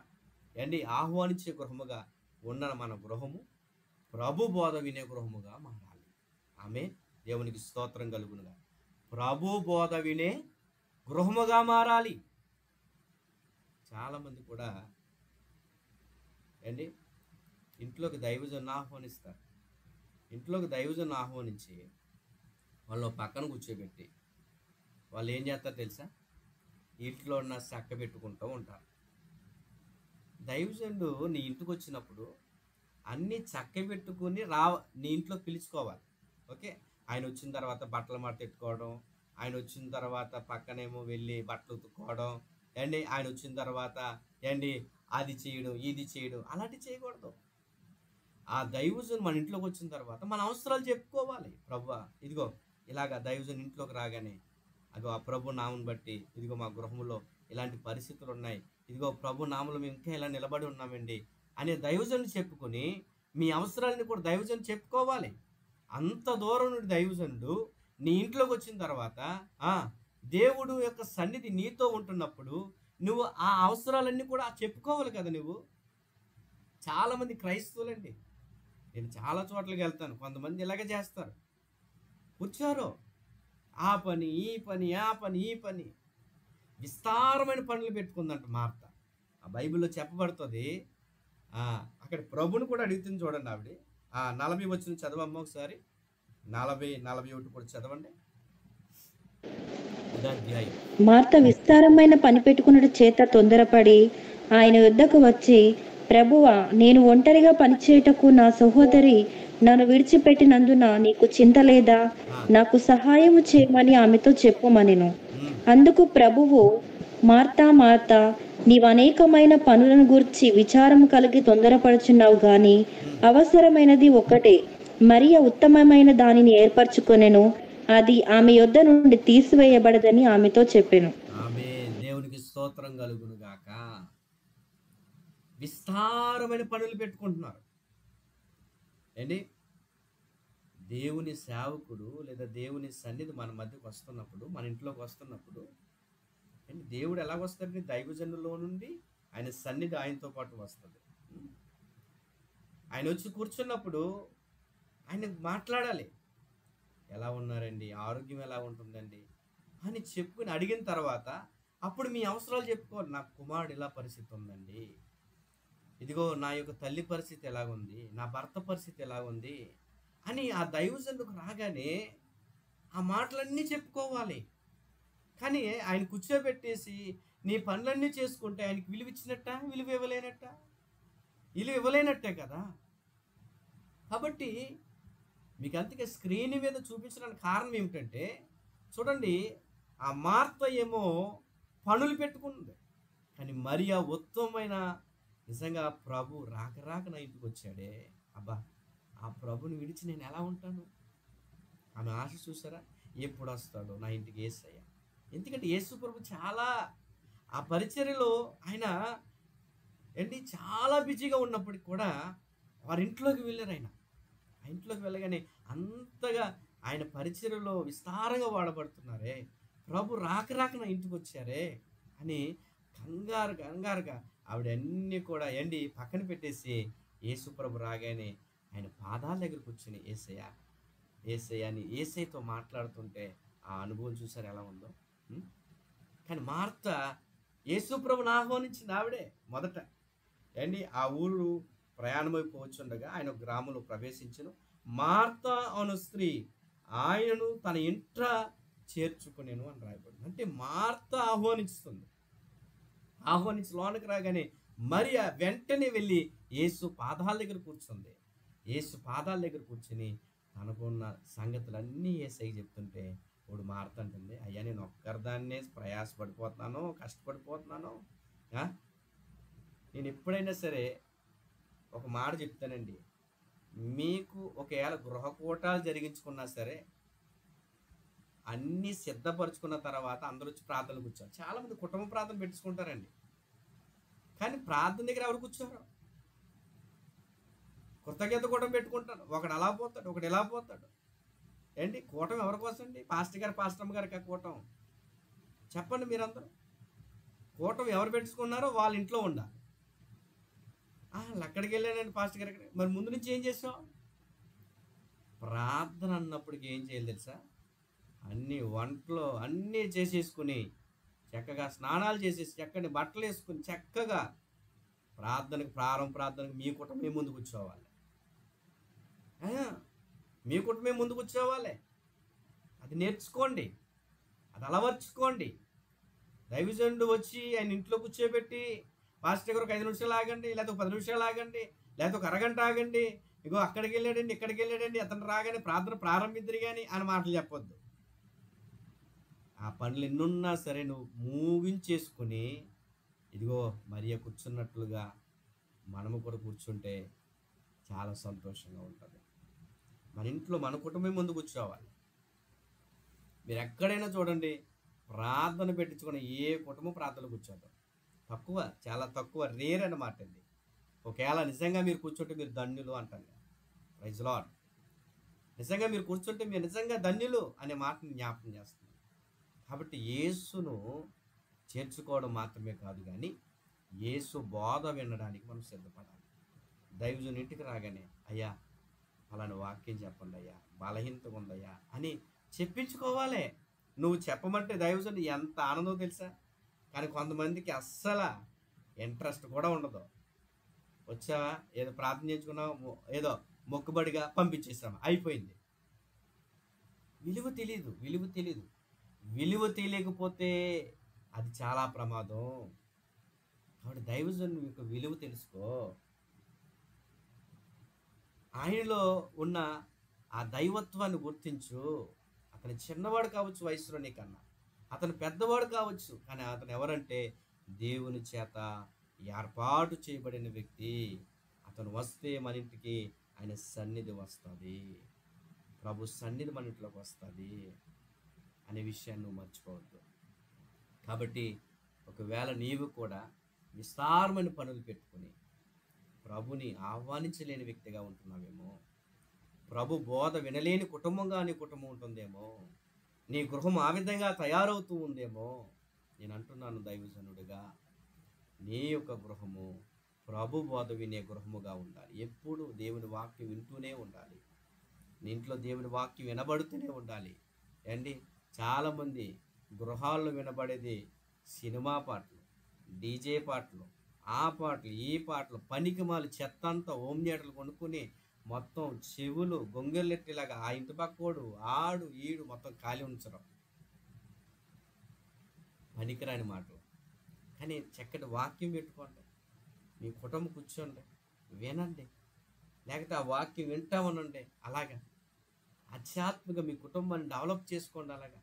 ఆహ్వానించే గృహముగా ఉన్న మన గృహము ప్రభు బోధ వినే గృహముగా మారాలి. ఆమె దేవునికి స్తోత్రం కలుగునుగా. ప్రభు బోధ వినే గృహముగా మారాలి. చాలామంది కూడా ఇంట్లోకి దైవజను ఆహ్వానిస్తారు. ఇంట్లోకి దైవజను ఆహ్వానించి వాళ్ళు పక్కన కూర్చోబెట్టి వాళ్ళు ఏం చేస్తారు తెలుసా? ఇంట్లో ఉన్న చక్క పెట్టుకుంటూ ఉంటారు. దైవజనుడు నీ ఇంటికి వచ్చినప్పుడు అన్నీ చక్క పెట్టుకుని నీ ఇంట్లో పిలుచుకోవాలి. ఓకే, ఆయన వచ్చిన తర్వాత బట్టలు మడతెట్టుకోవడం, ఆయన వచ్చిన తర్వాత పక్కనేమో వెళ్ళి బట్టలు ఉతుక్కోవడం, ఆయన వచ్చిన తర్వాత అది చేయడం ఇది చేయడం అలాంటివి చేయకూడదు. ఆ దైవజను మన ఇంట్లోకి వచ్చిన తర్వాత మన అవసరాలు చెప్పుకోవాలి. ప్రభువా ఇదిగో ఇలాగా దైవజను ఇంట్లోకి రాగానే అదిగో ఆ ప్రభు నామను బట్టి ఇదిగో మా గృహంలో ఇలాంటి పరిస్థితులు ఉన్నాయి, ఇదిగో ప్రభు నామలో మేము ఇంకా ఇలా నిలబడి ఉన్నామండి అనే దైవజను చెప్పుకొని మీ అవసరాలని కూడా దైవజను చెప్పుకోవాలి. అంత దూరం నుండి దైవజనుడు నీ ఇంట్లోకి వచ్చిన తర్వాత దేవుడు యొక్క సన్నిధి నీతో ఉంటున్నప్పుడు నువ్వు ఆ అవసరాలన్నీ కూడా చెప్పుకోవాలి కదా. నువ్వు చాలామంది క్రైస్తవులండి, నేను చాలా చోట్లకి వెళ్తాను, కొంతమంది ఇలాగే చేస్తారు. కూర్చోరు, ఆ పని ఈ పని ఆ పని ఈ పని విస్తారమైన పనులు పెట్టుకుందంట మార్త. ఆ బైబిల్లో చెప్పబడుతుంది. అక్కడ ప్రభుని కూడా అడుగుతుంది చూడండి. ఆవిడ 40 వచ్చిన చదవమ్మ ఒకసారి. 40-41 కూడా చదవండి. మార్త విస్తారమైన పని పెట్టుకున్నట్టు చేత తొందరపడి ఆయన యొద్దకు వచ్చి, ప్రభువా నేను ఒంటరిగా పనిచేయటకు నా సహోదరి నన్ను విడిచిపెట్టినందున నీకు చింత లేదా? నాకు సహాయము చేయమని ఆమెతో చెప్పుమనెను. అందుకు ప్రభువు, మార్తా మార్తా, నీవు అనేకమైన పనులను గూర్చి విచారము కలిగి తొందరపడుచున్నావు గాని అవసరమైనది ఒక్కటే. మరియ ఉత్తమమైన దానిని ఏర్పరచుకొనెను, అది ఆమె యొద్ద నుండి తీసివేయబడదని ఆమెతో చెప్పెను. దేవునికి స్తోత్రం కలుగును గాక. విస్తారమైన పనులు పెట్టుకుంటున్నారు. దేవుని సేవకుడు లేదా దేవుని సన్నిధి మన మధ్యకు వస్తున్నప్పుడు, మన ఇంట్లోకి వస్తున్నప్పుడు దేవుడు ఎలా వస్తాడంటే దైవజనుల్లో నుండి ఆయన సన్నిధి ఆయనతో పాటు వస్తుంది. ఆయన వచ్చి కూర్చున్నప్పుడు ఆయన మాట్లాడాలి. ఎలా ఉన్నారండి, ఆరోగ్యం ఎలా ఉంటుందండి అని చెప్పుకుని అడిగిన తర్వాత అప్పుడు మీ అవసరాలు చెప్పుకోవాలి. నా కుమారుడు ఇలా పరిస్థితి ఉందండి, ఇదిగో నా యొక్క తల్లి పరిస్థితి ఎలాగుంది, నా భర్త పరిస్థితి ఎలాగుంది అని ఆ దైవజనులకు రాగానే ఆ మాటలన్నీ చెప్పుకోవాలి. కానీ ఆయన కూర్చోబెట్టేసి నీ పనులన్నీ చేసుకుంటే ఆయనకి విలువ ఇచ్చినట్ట, విలువ ఇవ్వలేనట్ట? విలువ ఇవ్వలేనట్టే కదా. కాబట్టి మీకు అందుకే స్క్రీన్ మీద చూపించడానికి కారణం ఏమిటంటే, చూడండి, ఆ మార్త ఏమో పనులు పెట్టుకుంది. కానీ మరియా ఉత్తమమైన, నిజంగా ప్రభు రాక రాక నా ఇంటికి వచ్చాడే, అబ్బా ఆ ప్రభుని విడిచి నేను ఎలా ఉంటాను? ఆమె ఆశ చూసారా? ఎప్పుడు వస్తాడో నా ఇంటికి యేసయ్య. ఎందుకంటే యేసు ప్రభు చాలా ఆ పరిచర్యలో ఆయన చాలా బిజీగా ఉన్నప్పటికి కూడా వారింట్లోకి వెళ్ళారు ఆయన. ఆ ఇంట్లోకి వెళ్ళగానే అంతగా ఆయన పరిచర్యలో విస్తారంగా వాడబడుతున్నారే, ప్రభు రాక రాక నా ఇంటికి వచ్చారే అని కంగారుగా ఆవిడ అన్నీ కూడా పక్కన పెట్టేసి యేసు ప్రభు రాగానే ఆయన పాదాల దగ్గర కూర్చుని యేసయ్య యేసయ్య అని యేసయ్యతో మాట్లాడుతుంటే ఆ అనుభవం చూసారు ఎలా ఉందో. కానీ మార్త యేసు ప్రభుని ఆహ్వానించింది ఆవిడే మొదట. ఆ ఊరు ప్రయాణమైపోవచ్చుండగా ఆయన ఒక గ్రామంలో ప్రవేశించను. మార్త అను స్త్రీ ఆయనను తన ఇంట చేర్చుకునేను అని రాయబడింది. అంటే మార్త ఆహ్వానించి లోనికి రాగానే మరియ వెంటనే వెళ్ళి యేసు పాదాల దగ్గర కూర్చుంది. యేసు పాదాల దగ్గర కూర్చుని తనకున్న సంగతులన్నీ యేసయ్యకి చెప్తుంటే ఇప్పుడు మార్త అంటుంది, అయ్యా నేను ఒక్కరిదాన్నే ప్రయాసపడిపోతున్నాను, కష్టపడిపోతున్నాను. నేను ఎప్పుడైనా సరే ఒక మాట చెప్తానండి, మీకు ఒకవేళ గృహకూటాలు జరిగించుకున్నా సరే అన్నీ సిద్ధపరచుకున్న తర్వాత అందరూ వచ్చి ప్రార్థనలు కూర్చోరు. చాలామంది కుటుంబ ప్రార్థన పెట్టుకుంటారండి, కానీ ప్రార్థన దగ్గర ఎవరు కూర్చోరు. కృతజ్ఞత కూటం పెట్టుకుంటారు, ఒకడు అలా పోతాడు, ఒకడు ఇలా పోతాడు. కూటం ఎవరి కోసం అండి? పాస్టమ్మ గారికి కూటం చెప్పండి మీరందరూ. కూటం ఎవరు పెట్టుకున్నారో వాళ్ళ ఇంట్లో ఉండాలి. అక్కడికి వెళ్ళానండి పాస్టర్ గారికి. మరి ముందు నుంచి ఏం చేసావు? ప్రార్థన అన్నప్పటికి ఏం చేయాలి తెలుసా? అన్నీ వంటలు అన్నీ చేసేసుకుని చక్కగా స్నానాలు చేసేసి చక్కని బట్టలు వేసుకుని చక్కగా ప్రార్థనకు మీ కుటుంబమే ముందు కూర్చోవాలి. మీ కుటుంబమే ముందు కూర్చోవాలి. అది నేర్చుకోండి, అది అలవర్చుకోండి. దైవజనుడు వచ్చి ఆయన ఇంట్లో కూర్చోబెట్టి పాస్టర్ గారు ఒక 5 నిమిషాలు ఆగండి, లేకపోతే ఒక 10 నిమిషాలు ఆగండి, లేకపోతే ఒక అరగంట ఆగండి, ఇగో అక్కడికి వెళ్ళాడండి ఇక్కడికి వెళ్ళాడండి, అతను రాగానే ప్రార్థన ప్రారంభిద్దురు కానీ అని మాటలు చెప్పొద్దు. ఆ పనులు ఎన్నున్నా సరే నువ్వు ముగించేసుకుని ఇదిగో మరియ కూర్చున్నట్లుగా మనము కూడా కూర్చుంటే చాలా సంతోషంగా ఉంటుంది. మన ఇంట్లో మన కుటుంబం ముందు కూర్చోవాలి. మీరు ఎక్కడైనా చూడండి, ప్రార్థన పెట్టించుకుని ఏ కుటుంబం ప్రార్థనలు కూర్చోదు. తక్కువ, చాలా తక్కువ, రేర్ అన్నమాట అండి. ఒకవేళ నిజంగా మీరు కూర్చుంటే మీరు ధన్యులు అంటాను. Praise Lord. నిజంగా మీరు కూర్చుంటే మీరు నిజంగా ధన్యులు అనే మాటని జ్ఞాపకం చేస్తున్నాను. కాబట్టి యేసును చేర్చుకోవడం మాత్రమే కాదు, కానీ యేసు బోధ వినడానికి మనం సిద్ధపడాలి. దైవజుని ఇంటికి రాగానే అయ్యా అలాని వాక్యం చెప్పండి అయ్యా, బలహీనతగా ఉందయ్యా అని చెప్పించుకోవాలి. నువ్వు చెప్పమంటే దైవజుని ఎంత ఆనందో తెలుసా. కానీ కొంతమందికి అస్సలు ఇంట్రెస్ట్ కూడా ఉండదు. వచ్చావా, ఏదో ప్రార్థన చేసుకున్నావు, ఏదో మొక్కుబడిగా పంపించేసామా, అయిపోయింది. విలువ తెలీదు. విలువ తెలియకపోతే అది చాలా ప్రమాదం. కాబట్టి దైవజనుని యొక్క విలువ తెలుసుకో. ఆయనలో ఉన్న ఆ దైవత్వాన్ని గుర్తించు. అతను చిన్నవాడు కావచ్చు వయసులో నీకన్నా, అతను పెద్దవాడు కావచ్చు, కానీ అతను ఎవరంటే దేవుని చేత ఏర్పాటు చేయబడిన వ్యక్తి. అతను వస్తే మన ఇంటికి ఆయన సన్నిధి వస్తుంది, ప్రభు సన్నిధి మన ఇంట్లోకి వస్తుంది అనే విషయాన్ని నువ్వు మర్చిపోవద్దు. కాబట్టి ఒకవేళ నీవు కూడా విస్తారమైన పనులు పెట్టుకుని ప్రభుని ఆహ్వానించలేని వ్యక్తిగా ఉంటున్నావేమో, ప్రభు బోధ వినలేని కుటుంబంగా నీ కుటుంబం ఉంటుందేమో, నీ గృహం ఆ విధంగా తయారవుతూ ఉందేమో, నేను అంటున్నాను దైవజనుడిగా, నీ యొక్క గృహము ప్రభు బోధ వినే గృహముగా ఉండాలి. ఎప్పుడు దేవుని వాక్యం వింటూనే ఉండాలి. నీ ఇంట్లో దేవుని వాక్యం వినబడుతూనే ఉండాలి. చాలామంది గృహాల్లో వినబడేది సినిమా పాటలు, డీజే పాటలు, ఆ పాటలు, ఈ పాటలు, పనికిమాలి చెత్త అంతా హోమ్ థియేటర్లు కొనుక్కొని మొత్తం చెవులు గొంగెలెట్టిలాగా ఆ ఇంటి పక్కోడు ఆడు ఈడు మొత్తం ఖాళీ ఉంచడం పనికిరాని మాటలు. కానీ చక్కటి వాక్యం పెట్టుకోండి, మీ కుటుంబం కూర్చోండి, వినండి, లేకపోతే ఆ వాక్యం వింటా ఉండండి. అలాగా ఆధ్యాత్మిక మీ కుటుంబాన్ని డెవలప్ చేసుకోండి. అలాగా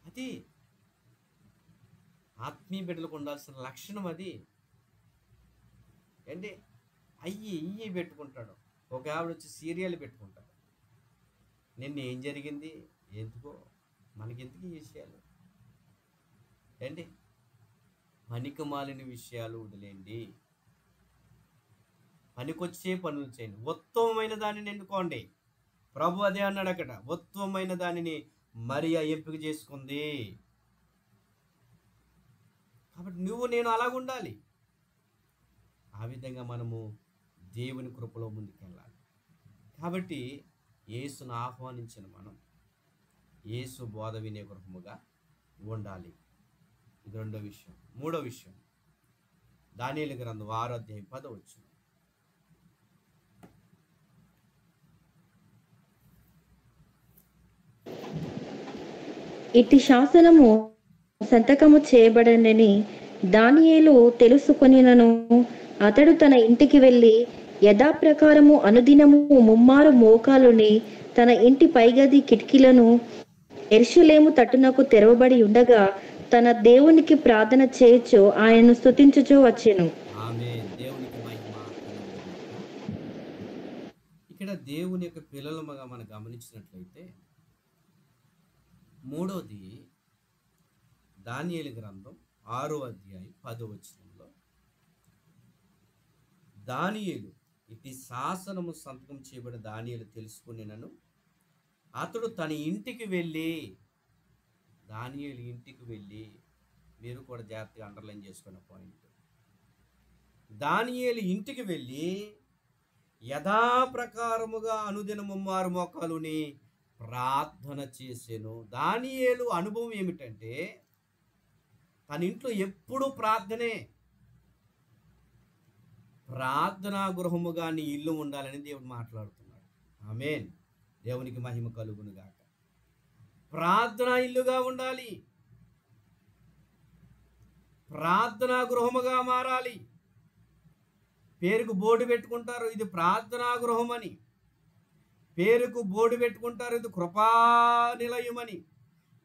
అది ఆత్మీయ బిడ్డలకు ఉండాల్సిన లక్షణం. అది ఏంటి ఇయ్యి పెట్టుకుంటాడు. ఒక ఆవిడ వచ్చి సీరియల్ పెట్టుకుంటాడు. నిన్న ఏం జరిగింది, ఎందుకో మనకెందుకు ఈ విషయాలు ఏంటి, పనికి మాలిన విషయాలు వదిలేండి, పనికొచ్చే పనులు చేయండి, ఉత్తమమైన దానిని ఎన్నుకోండి. ప్రభు అదే అన్నాడు అక్కడ, ఉత్తమమైన దానిని మరియా ఎంపిక చేసుకుంది. కాబట్టి నువ్వు నేను అలాగుండాలి. ఆ విధంగా మనము దేవుని కృపలో ముందుకెళ్ళాలి. కాబట్టి యేసును ఆహ్వానించిన మనం యేసు బోధ వినే గృహముగా ఉండాలి. ఇది రెండో విషయం. మూడో విషయం, దానియేలు గ్రంథం 6వ అధ్యాయం 10వ వచనం. ఇట్టి శాసనము సంతకము చేయబడనని దానియేలు తెలుసుకొనినను అతడు తన ఇంటికి వెళ్ళి యథాప్రకారము అనుదినము ముమ్మారు మోకాలుని తన ఇంటి పైగది కిటికీలను యెరూషలేము తట్టునకు తెరవబడి ఉండగా తన దేవునికి ప్రార్థన చేయొచ్చు ఆయనను స్తుతించుచూ వచ్చెను. ఆమేన్. దేవునికి మహిమ కలుగును గాక. ఇక్కడ దేవుని యొక్క పిల్లలుగా మనం గమనించినట్లయితే, మూడోది దానియేలు గ్రంథం 6వ అధ్యాయం 10వ వచనంలో, దానియేలు ఇట్టి శాసనము సంతకం చేయబడిన దానియేలు తెలుసుకునేనను అతడు తన ఇంటికి వెళ్ళి, దానియేలు ఇంటికి వెళ్ళి, మీరు కూడా జాగ్రత్తగా అండర్లైన్ చేసుకున్న పాయింట్, దానియేలు ఇంటికి వెళ్ళి యథాప్రకారముగా అనుదిన ముమ్మారు మోకాలుని ప్రార్థన చేసెను. దానియేలు అనుభవం ఏమిటంటే తన ఇంట్లో ఎప్పుడూ ప్రార్థనే. ప్రార్థనా గృహముగా నీ ఇల్లు ఉండాలని దేవుడు మాట్లాడుతున్నాడు. ఆమేన్. దేవునికి మహిమ కలుగును గాక. ప్రార్థనా ఇల్లుగా ఉండాలి, ప్రార్థనా గృహముగా మారాలి. పేరుకు బోర్డు పెట్టుకుంటారు, ఇది ప్రార్థనా గృహం అని. పేరుకు బోర్డు పెట్టుకుంటారు, ఇది కృపా నిలయమని.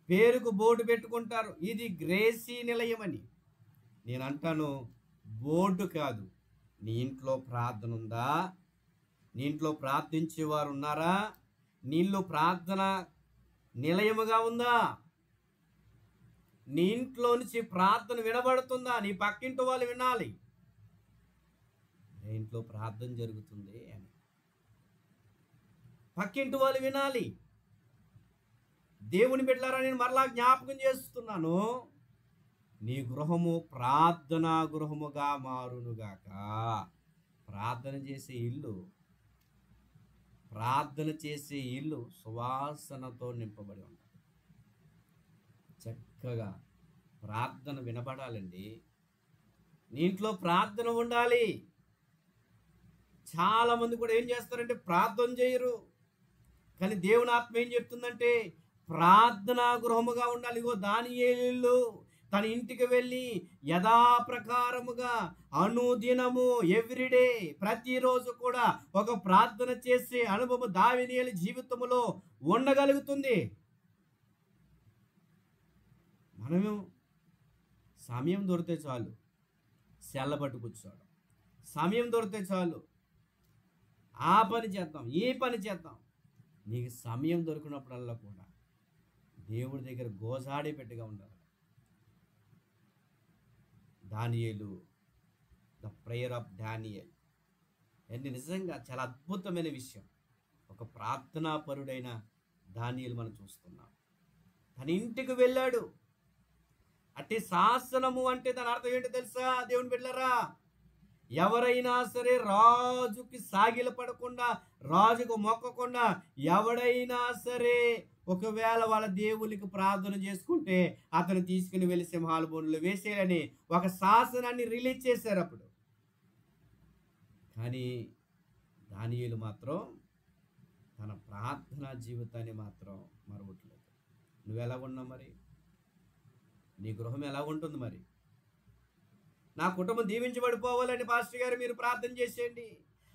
పేరుకు బోర్డు పెట్టుకుంటారు, ఇది గ్రేసీ నిలయమని. నేను అంటాను, బోర్డు కాదు. నీ ఇంట్లో ప్రార్థన ఉందా? నీ ఇంట్లో ప్రార్థించేవారు ఉన్నారా? నీ ఇల్లు ప్రార్థన నిలయముగా ఉందా? నీ ఇంట్లో నుంచి ప్రార్థన వినబడుతుందా? నీ పక్కింటి వాళ్ళు వినాలి, ఇంట్లో ప్రార్థన జరుగుతుంది అని. పక్కింటి వాళ్ళు వినాలి. దేవుని బిడ్డలారా, నేను మరలా జ్ఞాపకం చేస్తున్నాను, నీ గృహము ప్రార్థనా గృహముగా మారునుగాక. ప్రార్థన చేసే ఇల్లు సువాసనతో నింపబడి ఉండాలి. చక్కగా ప్రార్థన వినబడాలండి. నీ ఇంట్లో ప్రార్థన ఉండాలి. చాలా మంది కూడా ఏం చేస్తారంటే ప్రార్థన చేయరు. కానీ దేవుని ఆత్మ ఏం చెప్తుందంటే ప్రార్థనా గృహముగా ఉండాలి. ఇగో దానియేలు తన ఇంటికి వెళ్ళి యథాప్రకారముగా అనుదినము ఎవ్రీడే, ప్రతిరోజు కూడా ఒక ప్రార్థన చేసే అనుభవం దానియేలు జీవితంలో ఉండగలుగుతుంది. మనము సమయం దొరికితే చాలు సెల్లబట్టు కూర్చోవడం, సమయం దొరికితే చాలు ఆ పని చేద్దాం, ఈ పని చేద్దాం. నీకు సమయం దొరికినప్పుడల్లా కూడా దేవుడి దగ్గర గోజాడే పెట్టిగా ఉండాలి. దానియేలు, ద ప్రేయర్ ఆఫ్ దానియేల్ అంటే నిజంగా చాలా అద్భుతమైన విషయం. ఒక ప్రార్థనాపరుడైన దానియేలు మనం చూస్తున్నాం. తన ఇంటికి వెళ్ళాడు. అట్టి శాసనము అంటే దాని అర్థం ఏంటో తెలుసా దేవుని బిడ్డలారా? ఎవరైనా సరే రాజుకి సాగిల పడకుండా, రాజుకు మొక్కకుండా, ఎవడైనా సరే ఒకవేళ వాళ్ళ దేవునికి ప్రార్థన చేసుకుంటే అతను తీసుకుని వెళ్ళి సింహాల బోనులో వేసేయాలని ఒక శాసనాన్ని రిలీజ్ చేశారు అప్పుడు. కానీ దానియేలు మాత్రం తన ప్రార్థనా జీవితాన్ని మాత్రం మరవట్లేదు. నువ్వు ఎలా ఉన్నావు మరి? నీ గృహం ఎలా ఉంటుంది మరి? నా కుటుంబం దీవించబడిపోవాలని పాస్టర్ గారు మీరు ప్రార్థన చేసేయండి,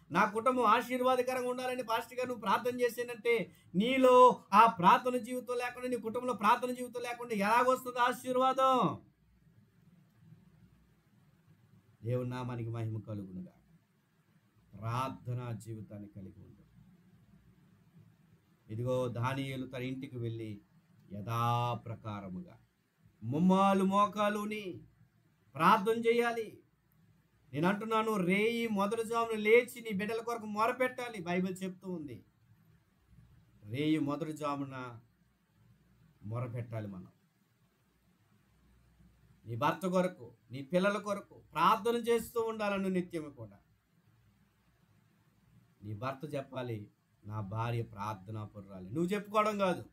నా కుటుంబం ఆశీర్వాదకరంగా ఉండాలని పాస్టర్ గారు నువ్వు ప్రార్థన చేసేనంటే, నీలో ఆ ప్రార్థన జీవితం లేకుండా, నీ కుటుంబంలో ప్రార్థన జీవితం లేకుండా ఎలాగొస్తుంది ఆశీర్వాదం? దేవుని నామానికి మహిమ కలుగునుగా. ప్రార్థనా జీవితాన్ని కలిగి ఉండు. ఇదిగో దానియేలు తన ఇంటికి వెళ్ళి యథాప్రకారముగా ముమ్మాలు మోకాలుని ప్రార్థన చేయాలి. నేను అంటున్నాను, రేయి మొదటి జామున లేచి నీ బిడ్డల కొరకు మొరపెట్టాలి. బైబిల్ చెప్తూ ఉంది, రేయి మొదటి జామున మొరపెట్టాలి. మనం నీ భర్త కొరకు, నీ పిల్లల కొరకు ప్రార్థన చేస్తూ ఉండాలను నిత్యము కూడా. నీ భర్త చెప్పాలి, నా భార్య ప్రార్థనా పరురాలి. నువ్వు చెప్పుకోవడం కాదు,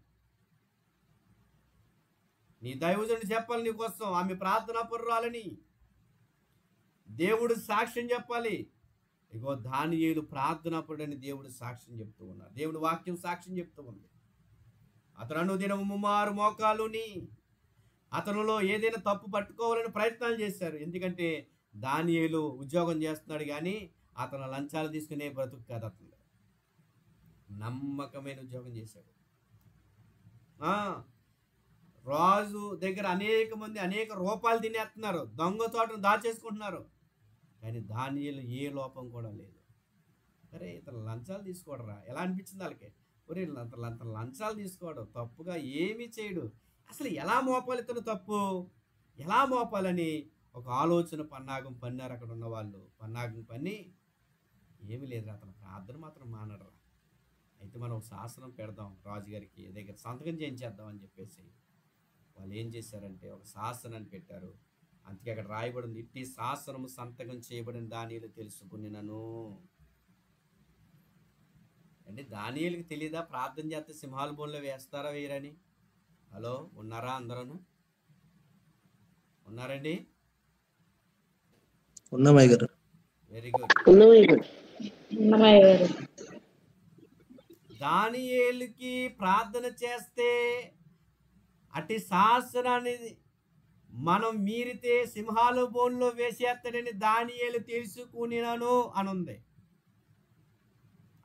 నీ దైవజనుడు చెప్పాలి నీ కోసం, ఆమె ప్రార్థనా పరురాలని. దేవుడు సాక్ష్యం చెప్పాలి. ఇగో దానియేలు ప్రార్థనా పరుడని దేవుడు సాక్ష్యం చెప్తూ ఉన్నారు. దేవుడు వాక్యం సాక్ష్యం చెప్తూ ఉంది. అతను అనుదినము ముమ్మారు మోకాలుని అతనిలో ఏదైనా తప్పు పట్టుకోవాలని ప్రయత్నాలు చేశారు. ఎందుకంటే దానియేలు ఉద్యోగం చేస్తున్నాడు, కానీ అతను లంచాలు తీసుకునే బ్రతుకు కాదు. అతను నమ్మకమైన ఉద్యోగం చేశాడు. రాజు దగ్గర అనేక మంది అనేక రూపాయలు తినేస్తున్నారు, దొంగ చోటను దాచేసుకుంటున్నారు, కానీ దానియేలు ఏ లోపం కూడా లేదు. అరే ఇతను లంచాలు తీసుకోడరా, ఎలా అనిపించింది వాళ్ళకి? ఒరే అంత లంచాలు తీసుకోవడం తప్పుగా ఏమీ చేయడు, అసలు ఎలా మోపాలి ఇతను తప్పు, ఎలా మోపాలని ఒక ఆలోచన పన్నాగం పన్నారు. అక్కడ ఉన్న వాళ్ళు పన్నాగం పన్ని, ఏమీ లేదు అతను ప్రార్థన మాత్రం మానడరా, అయితే మనం ఒక శాసనం పెడదాం రాజుగారికి దగ్గర సంతకం చేయించేద్దాం అని చెప్పేసి వాళ్ళు ఏం చేశారంటే ఒక శాసనాన్ని పెట్టారు. అందుకే అక్కడ రాయబడింది, ఇట్టి శాసనము సంతకం చేయబడిన దానియేలు తెలుసుకుని నన్ను. అంటే దానియేలుకి తెలియదా ప్రార్థన చేస్తే సింహాల బోన్లో వేస్తారా వేయరని? హలో, ఉన్నారా? అందరూ ఉన్నారండి? Very good. దానియేలుకి ప్రార్థన చేస్తే అట్టి శాసనాన్ని మనం మీరితే సింహాల బోన్లో వేసేస్తాడని దానియేలు తెలుసుకునినాను అనుంది.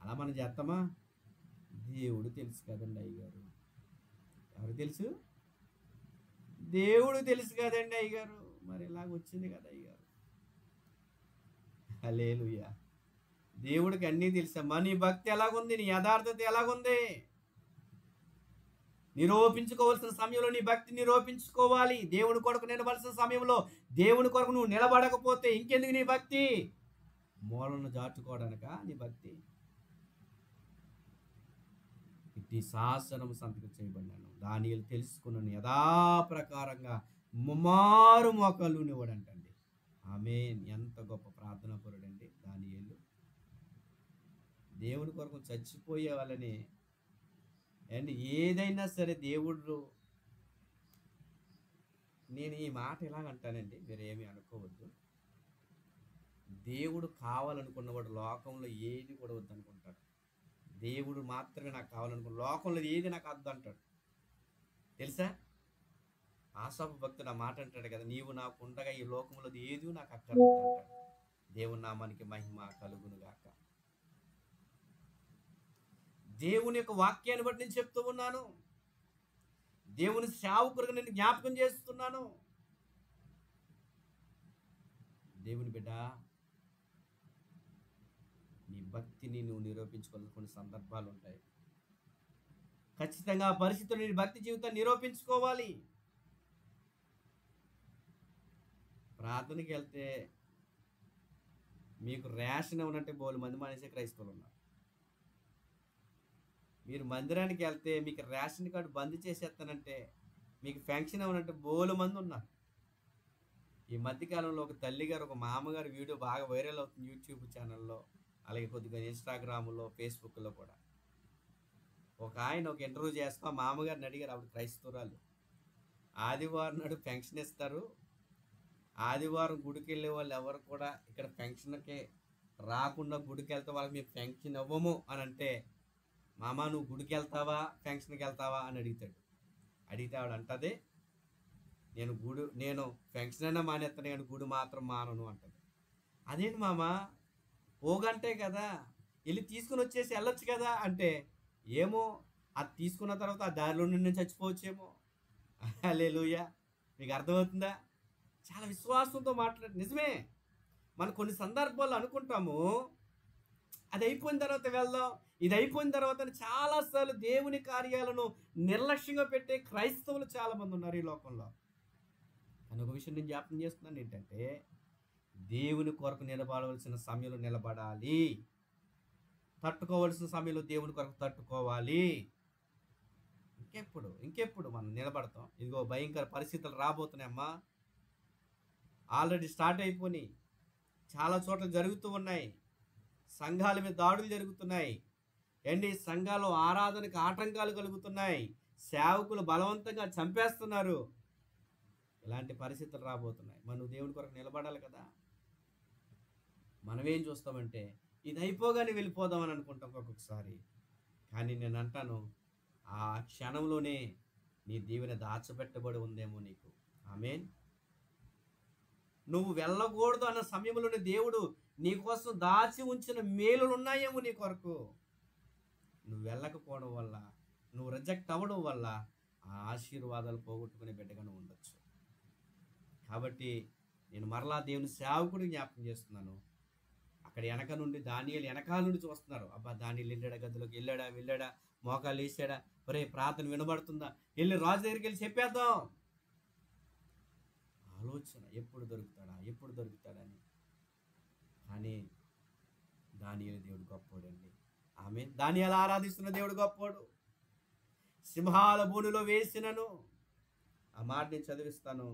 అలా మనం చేస్తామా? దేవుడు తెలుసు కదండి అయ్యగారు. ఎవరు తెలుసు? దేవుడు తెలుసు కదండి అయ్యగారు. మరి ఇలాగ వచ్చింది కదా అయ్యగారు. హల్లెలూయా. దేవుడికి అన్నీ తెలుసమ్మా. నీ భక్తి ఎలాగుంది, నీ యథార్థత ఎలాగుంది నిరూపించుకోవాల్సిన సమయంలో నీ భక్తి నిరూపించుకోవాలి. దేవుని కొరకు నిలబడాల్సిన సమయంలో దేవుని కొరకు నువ్వు నిలబడకపోతే ఇంకెందుకు నీ భక్తి? మూలను దాటుకోవడానిక నీ భక్తి? ఇట్టి శాసనం సంతకం చేయబడినాను, దానియేలు తెలుసుకున్నాను, యథాప్రకారంగా ముమ్మారు మోకాలు ఉండేవాడంటండి. ఆమేన్. ఎంత గొప్ప ప్రార్థనా పరుడండి దానియేలు. దేవుని కొరకు చచ్చిపోయే వాళ్ళని అండ్ ఏదైనా సరే దేవుడు, నేను ఈ మాట ఎలాగంటానండి, మీరు ఏమీ అనుకోవద్దు. దేవుడు కావాలనుకున్నవాడు లోకంలో ఏది కూడా వద్దు అనుకుంటాడు. దేవుడు మాత్రమే నాకు కావాలనుకున్న, లోకంలో ఏది నాకు వద్దు అంటాడు. తెలుసా? ఆసాపు భక్తుడు ఆ మాట అంటాడు కదా, నీవు నాకు ఉండగా ఈ లోకంలో ఏది నాకు అక్కర్లేదు అంటాడు. దేవుని నామానికి మహిమ కలుగును గాక. దేవుని యొక్క వాక్యాన్ని బట్టి నేను చెప్తూ ఉన్నాను. దేవుని సేవకుడిగా నేను జ్ఞాపకం చేస్తున్నాను. దేవుని బిడ్డ, నీ భక్తిని నువ్వు నిరూపించుకోవాల్సిన కొన్ని సందర్భాలు ఉంటాయి. ఖచ్చితంగా ఆ పరిస్థితులు నీ భక్తి జీవితాన్ని నిరూపించుకోవాలి. ప్రార్థనకి వెళ్తే మీకు రేషన్ ఉన్నట్టే బోలు మంది మానేసే క్రైస్తవులు ఉన్నారు. మీరు మందిరానికి వెళ్తే మీకు రేషన్ కార్డు బంద్ చేసేస్తానంటే మీకు ఫంక్షన్ అవనంటే బోలు మంది ఉన్నారు. ఈ మధ్యకాలంలో ఒక తల్లిగారు ఒక మామగారు వీడియో బాగా వైరల్ అవుతుంది యూట్యూబ్ ఛానల్లో, అలాగే కొద్దిగా ఇన్స్టాగ్రామ్లో, ఫేస్బుక్లో కూడా. ఒక ఆయన ఒక ఇంటర్వ్యూ చేస్తా మామగారిని అడిగారు, ఆవిడ క్రైస్తవురాలు. ఆదివారం నాడు ఫంక్షన్ ఇస్తారు, ఆదివారం గుడికి వెళ్ళే వాళ్ళు ఎవరు కూడా ఇక్కడ ఫంక్షన్కే రాకుండా గుడికి వెళ్తే వాళ్ళకి మేము ఫంక్షన్ ఇవ్వము అని అంటే, మామ నువ్వు గుడికి వెళ్తావా ఫంక్షన్కి వెళ్తావా అని అడుగుతాడు. అడిగితే ఆవిడ అంటది, నేను ఫంక్షన్ అయినా మానేస్తాను కానీ గుడి మాత్రం మానను అంటది. అదేంటి మామ, పోగంటే కదా, వెళ్ళి తీసుకుని వచ్చేసి వెళ్ళొచ్చు కదా అంటే, ఏమో అది తీసుకున్న తర్వాత ఆ దారిలో నుండి నేను చచ్చిపోవచ్చేమో. హల్లెలూయా. మీకు అర్థమవుతుందా? చాలా విశ్వాసంతో మాట్లాడు. నిజమే, మనం కొన్ని సందర్భాల్లో అనుకుంటాము అది అయిపోయిన తర్వాత వెళ్దాం, ఇది అయిపోయిన తర్వాత చాలాసార్లు దేవుని కార్యాలను నిర్లక్ష్యంగా పెట్టే క్రైస్తవులు చాలామంది ఉన్నారు ఈ లోకంలో. కానీ ఒక విషయం నేను జ్ఞాపకం చేస్తున్నాను ఏంటంటే, దేవుని కొరకు నిలబడవలసిన సమయంలో నిలబడాలి, తట్టుకోవలసిన సమయంలో దేవుని కొరకు తట్టుకోవాలి. ఇంకెప్పుడు మనం నిలబడతాం? ఇదిగో భయంకర పరిస్థితులు రాబోతున్నాయమ్మా, ఆల్రెడీ స్టార్ట్ అయిపోయి చాలా చోట్ల జరుగుతూ ఉన్నాయి. సంఘాల మీద దాడులు జరుగుతున్నాయి ఏంటి, సంఘాలు ఆరాధనకు ఆటంకాలు కలుగుతున్నాయి, సేవకులు బలవంతంగా చంపేస్తున్నారు. ఇలాంటి పరిస్థితులు రాబోతున్నాయి. మనం దేవుని కొరకు నిలబడాలి కదా. మనం ఏం చూస్తామంటే ఇది అయిపోగానే వెళ్ళిపోదామని అనుకుంటాం ఒక్కొక్కసారి. కానీ నేను అంటాను, ఆ క్షణంలోనే నీ దీవెన దాచబెట్టబడి ఉందేమో నీకు. ఆమేన్. నువ్వు వెళ్ళకూడదు అన్న సమయంలోనే దేవుడు నీకోసం దాచి ఉంచిన మేలులు ఉన్నాయేమో నీ కొరకు. నువ్వు వెళ్ళకపోవడం వల్ల, నువ్వు రిజెక్ట్ అవ్వడం వల్ల ఆ ఆశీర్వాదాలు పోగొట్టుకునే బిడ్డగానే ఉండొచ్చు. కాబట్టి నేను మరలా దేవుని సేవకుడిని జ్ఞాపకం చేస్తున్నాను. అక్కడ వెనక నుండి దానియేలు వెనకాల నుండి చూస్తున్నారు. అబ్బా, దానియేలు వెళ్ళాడా, గదిలోకి వెళ్ళాడా, మోకాలు వేసాడా, ఒరే ప్రార్థన వినబడుతుందా, వెళ్ళి రాజు దగ్గరికి వెళ్ళి చెప్పేద్దాం. ఆలోచన ఎప్పుడు దొరుకుతాడని. కానీ దానియేలు దేవుడు గొప్పోడండి. ఆమె దానియేలు ఆరాధిస్తున్న దేవుడు గొప్పోడు. సింహాల బోనులో వేసినను, ఆ మాట నేను చదివిస్తాను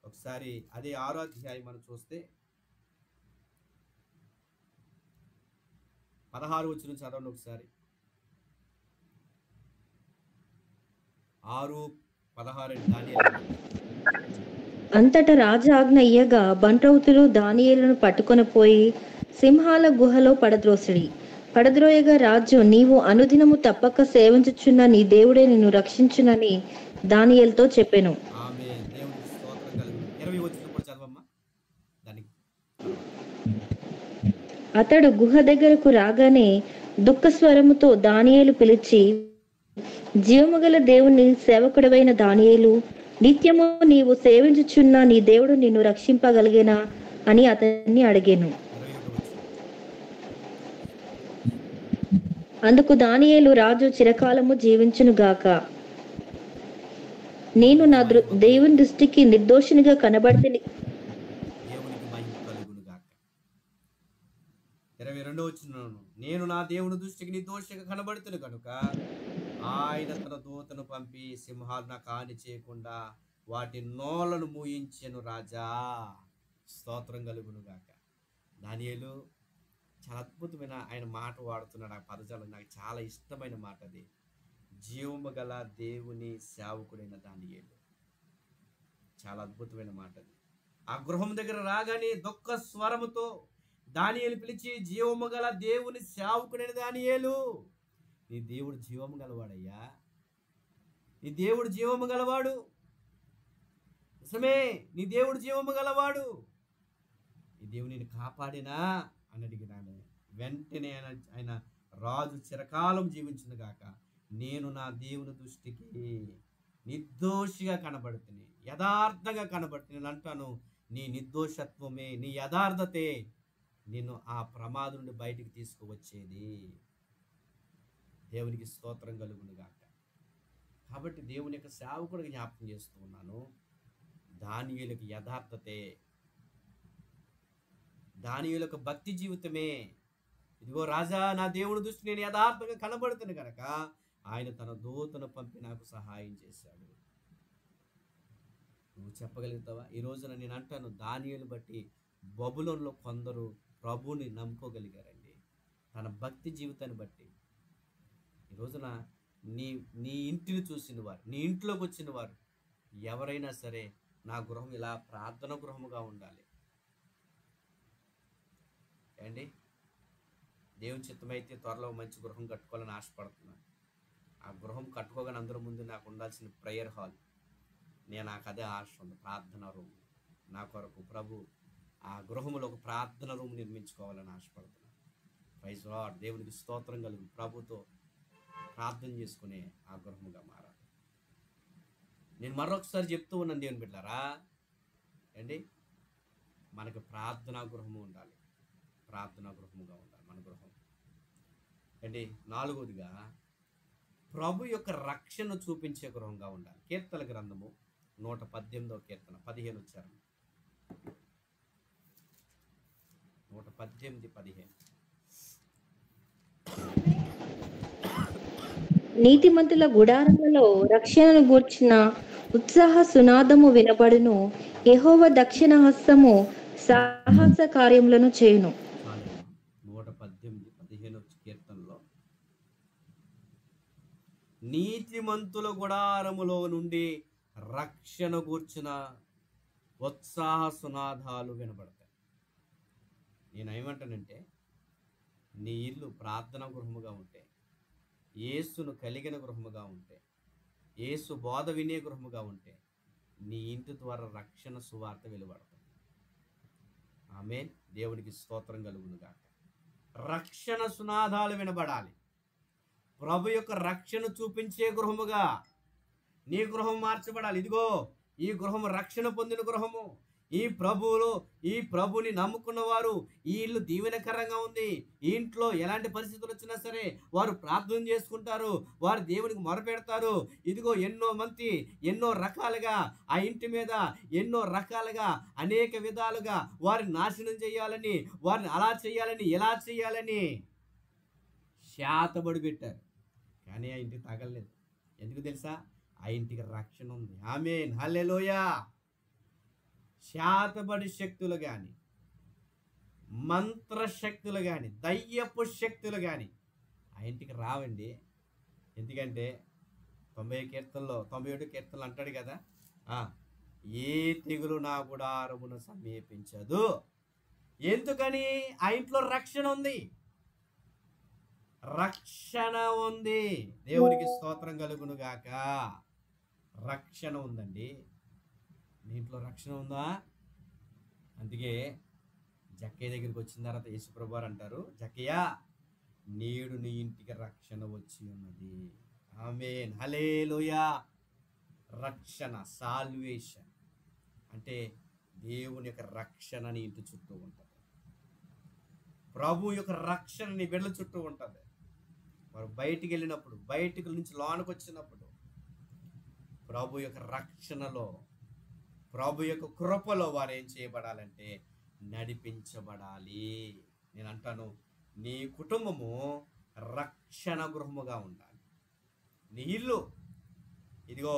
ఒకసారి. అదే 6వ అధ్యాయం మనం చూస్తే 16 వచనం చదవండి ఒకసారి. 6:16 దానియేలు. అంతటా రాజు ఆజ్ఞ ఇయ్యగా బంట్రౌతులు దానియేలును పట్టుకొని పోయి సింహాల గుహలో పడద్రోయగా రాజు, నీవు అనుదినము తప్పక సేవించుచున్న నీ దేవుడే నిన్ను రక్షించునని దానియేలుతో చెప్పెను. ఆమేన్. దేవునికి స్తోత్రం కలుగును. 20 వచనం కూడా చదవమ్మా. దానికి అతడు గుహ దగ్గరకు రాగానే దుఃఖ స్వరముతో దానియేలు పిలిచి, జీవముగల దేవుని సేవకుడవైన దానియేలు, నిత్యము నీవు సేవించుచున్న నీ దేవుడు నిన్ను రక్షింపగలిగేనా అని అతన్ని అడిగాను. 21 వచనం. అందుకు దానియేలు, రాజు చిరకాలము జీవించునుగాక, నేను నా దేవుని దృష్టికి నిర్దోషినిగా కనబడితిని. దేవునికి మహిమ కలుగును గాక. 22 వచనం, నేను నా దేవుని దృష్టికి నిర్దోషిగా కనబడుతును కనుక ఆయన తన దూతను పంపి సింహాలు నాకు హాని చేయకుండా వాటి నోలను మూయించెను రాజా. స్తోత్రం కలుగును గాక. దానియేలు చాలా అద్భుతమైన ఆయన మాట వాడుతున్నాడు. ఆ పదజాలం నాకు చాలా ఇష్టమైన మాట అది. జీవము గల దేవుని సేవకుడైన దానియేలు. చాలా అద్భుతమైన మాట అది. ఆ గృహం దగ్గర రాగానే దుఃఖ స్వరముతో దానియేలు పిలిచి, జీవము గల దేవుని సేవకుడైన దానియేలు, నీ దేవుడు జీవము గలవాడయ్యా, నీ దేవుడు జీవము గలవాడు. నిజమే, నీ దేవుడు జీవము గలవాడు. ఈ దేవుని నిన్ను కాపాడినా అని అడిగినాను. వెంటనే ఆయన రాజు చిరకాలం జీవించును గాక, నేను నా దేవుని దృష్టికి నిర్దోషిగా కనబడుతుంది, యథార్థంగా కనబడుతుంది. నేను అంటాను, నీ నిర్దోషత్వమే, నీ యథార్థతే నిన్ను ఆ ప్రమాదం నుండి బయటికి తీసుకువచ్చేది. దేవునికి స్తోత్రం కలుగును గాక. కాబట్టి దేవుని యొక్క సేవకుడికి జ్ఞాపకం చేస్తూ ఉన్నాను, దానియేలుకి యథార్థతే, దానియేలుకి భక్తి జీవితమే. ఇదిగో రాజా, నా దేవుని దృష్టి నేను యథార్థంగా కనబడుతుంది కనుక ఆయన తన దూతను పంపి నాకు సహాయం చేశాడు. నువ్వు చెప్పగలుగుతావా? ఈ రోజున నేను అంటాను, దానియేలు బట్టి బబులోనులో కొందరు ప్రభువుని నమ్ముకోగలిగారండి, తన భక్తి జీవితాన్ని బట్టి. ఈ రోజున నీ ఇంటిని చూసిన వారు, నీ ఇంట్లోకి వచ్చిన వారు ఎవరైనా సరే, నా గృహం ఇలా ప్రార్థన గృహముగా ఉండాలి అండి, దేవుని చిత్తమైతే త్వరలో మంచి గృహం కట్టుకోవాలని ఆశపడుతున్నాను. ఆ గృహం కట్టుకోగానే అందరి ముందు నాకు ఉండాల్సిన ప్రేయర్ హాల్, నాకు అదే ఆశ ఉంది. ప్రార్థన రూమ్ నా కొరకు ప్రభు ఆ గృహంలో ఒక ప్రార్థన రూమ్ నిర్మించుకోవాలని ఆశపడుతున్నాను. Praise Lord. దేవునికి స్తోత్రం కలుగు. ప్రభుతో ప్రార్థన చేసుకునే ఆ గృహముగా మారాలి. నేను మరొకసారి చెప్తూ ఉన్నాను దేవుని బిడ్డలారా, అండి మనకు ప్రార్థనా గృహము ఉండాలి. ప్రార్థనా గృహముగా ఉండాలి మన గృహం. అండి నాలుగోదిగా ప్రభు యొక్క రక్షణ చూపించే గృహంగా ఉండాలి. కీర్తన గ్రంథము 118వ కీర్తన 15 వచ్చారు. 118:15. నీతిమంతుల గుడారములలో రక్షణను గూర్చిన ఉత్సాహ సునాదము వినబడును. యెహోవా దక్షిణ హస్తము సాహస కార్యములను చేయును. 118:15 కీర్తనలో నీతిమంతుల గుడారములో నుండి రక్షణ గూర్చిన ఉత్సాహ సునాదాలు వినబడతాయి. నేను ఏమంటానంటే, నీ ఇల్లు ప్రార్థనా గృహముగా ఉంటే, యేసును కలిగిన గృహముగా ఉంటే, యేసు బోధ వినే గృహముగా ఉంటే, నీ ఇంటి ద్వారా రక్షణ సువార్త వెలువడుతుంది. ఆమేన్. దేవునికి స్తోత్రం కలుగును గాక. రక్షణ సునాదాలు వినబడాలి. ప్రభు యొక్క రక్షణ చూపించే గృహముగా నీ గృహం మార్చబడాలి. ఇదిగో ఈ గృహం రక్షణ పొందిన గృహము. ఈ ప్రభుని నమ్ముకున్న వారు ఈ ఇల్లు దీవెనకరంగా ఉంది. ఈ ఇంట్లో ఎలాంటి పరిస్థితులు వచ్చినా సరే వారు ప్రార్థన చేసుకుంటారు, వారు దేవునికి మొరపెడతారు. ఇదిగో ఎన్నో రకాలుగా ఆ ఇంటి మీద ఎన్నో రకాలుగా అనేక విధాలుగా వారిని నాశనం చేయాలని, వారిని అలా చేయాలని ఇలా చేయాలని శాతబడి పెట్టారు. కానీ ఆ ఇంటికి తగలలేదు. ఎందుకు తెలుసా? ఆ ఇంటికి రక్షణ ఉంది. ఆమేన్, హల్లెలూయా. శాతబడి శక్తులు కానీ, మంత్రశక్తులు కానీ, దయ్యపు శక్తులు కానీ ఆ ఇంటికి రావండి. ఎందుకంటే 91 కీర్తనలు అంటాడు కదా, ఏ తెగులు నా గుడారమును సమీపించదు. ఎందుకని? ఆ ఇంట్లో రక్షణ ఉంది. రక్షణ ఉంది. దేవునికి స్తోత్రం కలుగును గాక. రక్షణ ఉందండి. నీ ఇంట్లో రక్షణ ఉందా? అందుకే జక్కయ్య దగ్గరికి వచ్చిన తర్వాత యేసుప్రభు వారు అంటారు, జక్కయ్య నేడు నీ ఇంటికి రక్షణ వచ్చి ఉన్నది. ఆమేన్, హల్లెలూయా. రక్షణ, సాల్వేషన్ అంటే దేవుని యొక్క రక్షణ నీ ఇంటి చుట్టూ ఉంటుంది. ప్రభు యొక్క రక్షణ నీ బిడ్డల చుట్టూ ఉంటుంది. వారు బయటికి వెళ్ళినప్పుడు, బయటికి నుంచి లోనికి వచ్చినప్పుడు ప్రభు యొక్క రక్షణలో, ప్రభు యొక్క కృపలో వారు ఏం చేయబడాలంటే నడిపించబడాలి. నేను అంటాను, నీ కుటుంబము రక్షణ గృహముగా ఉండాలి. నీ ఇల్లు ఇదిగో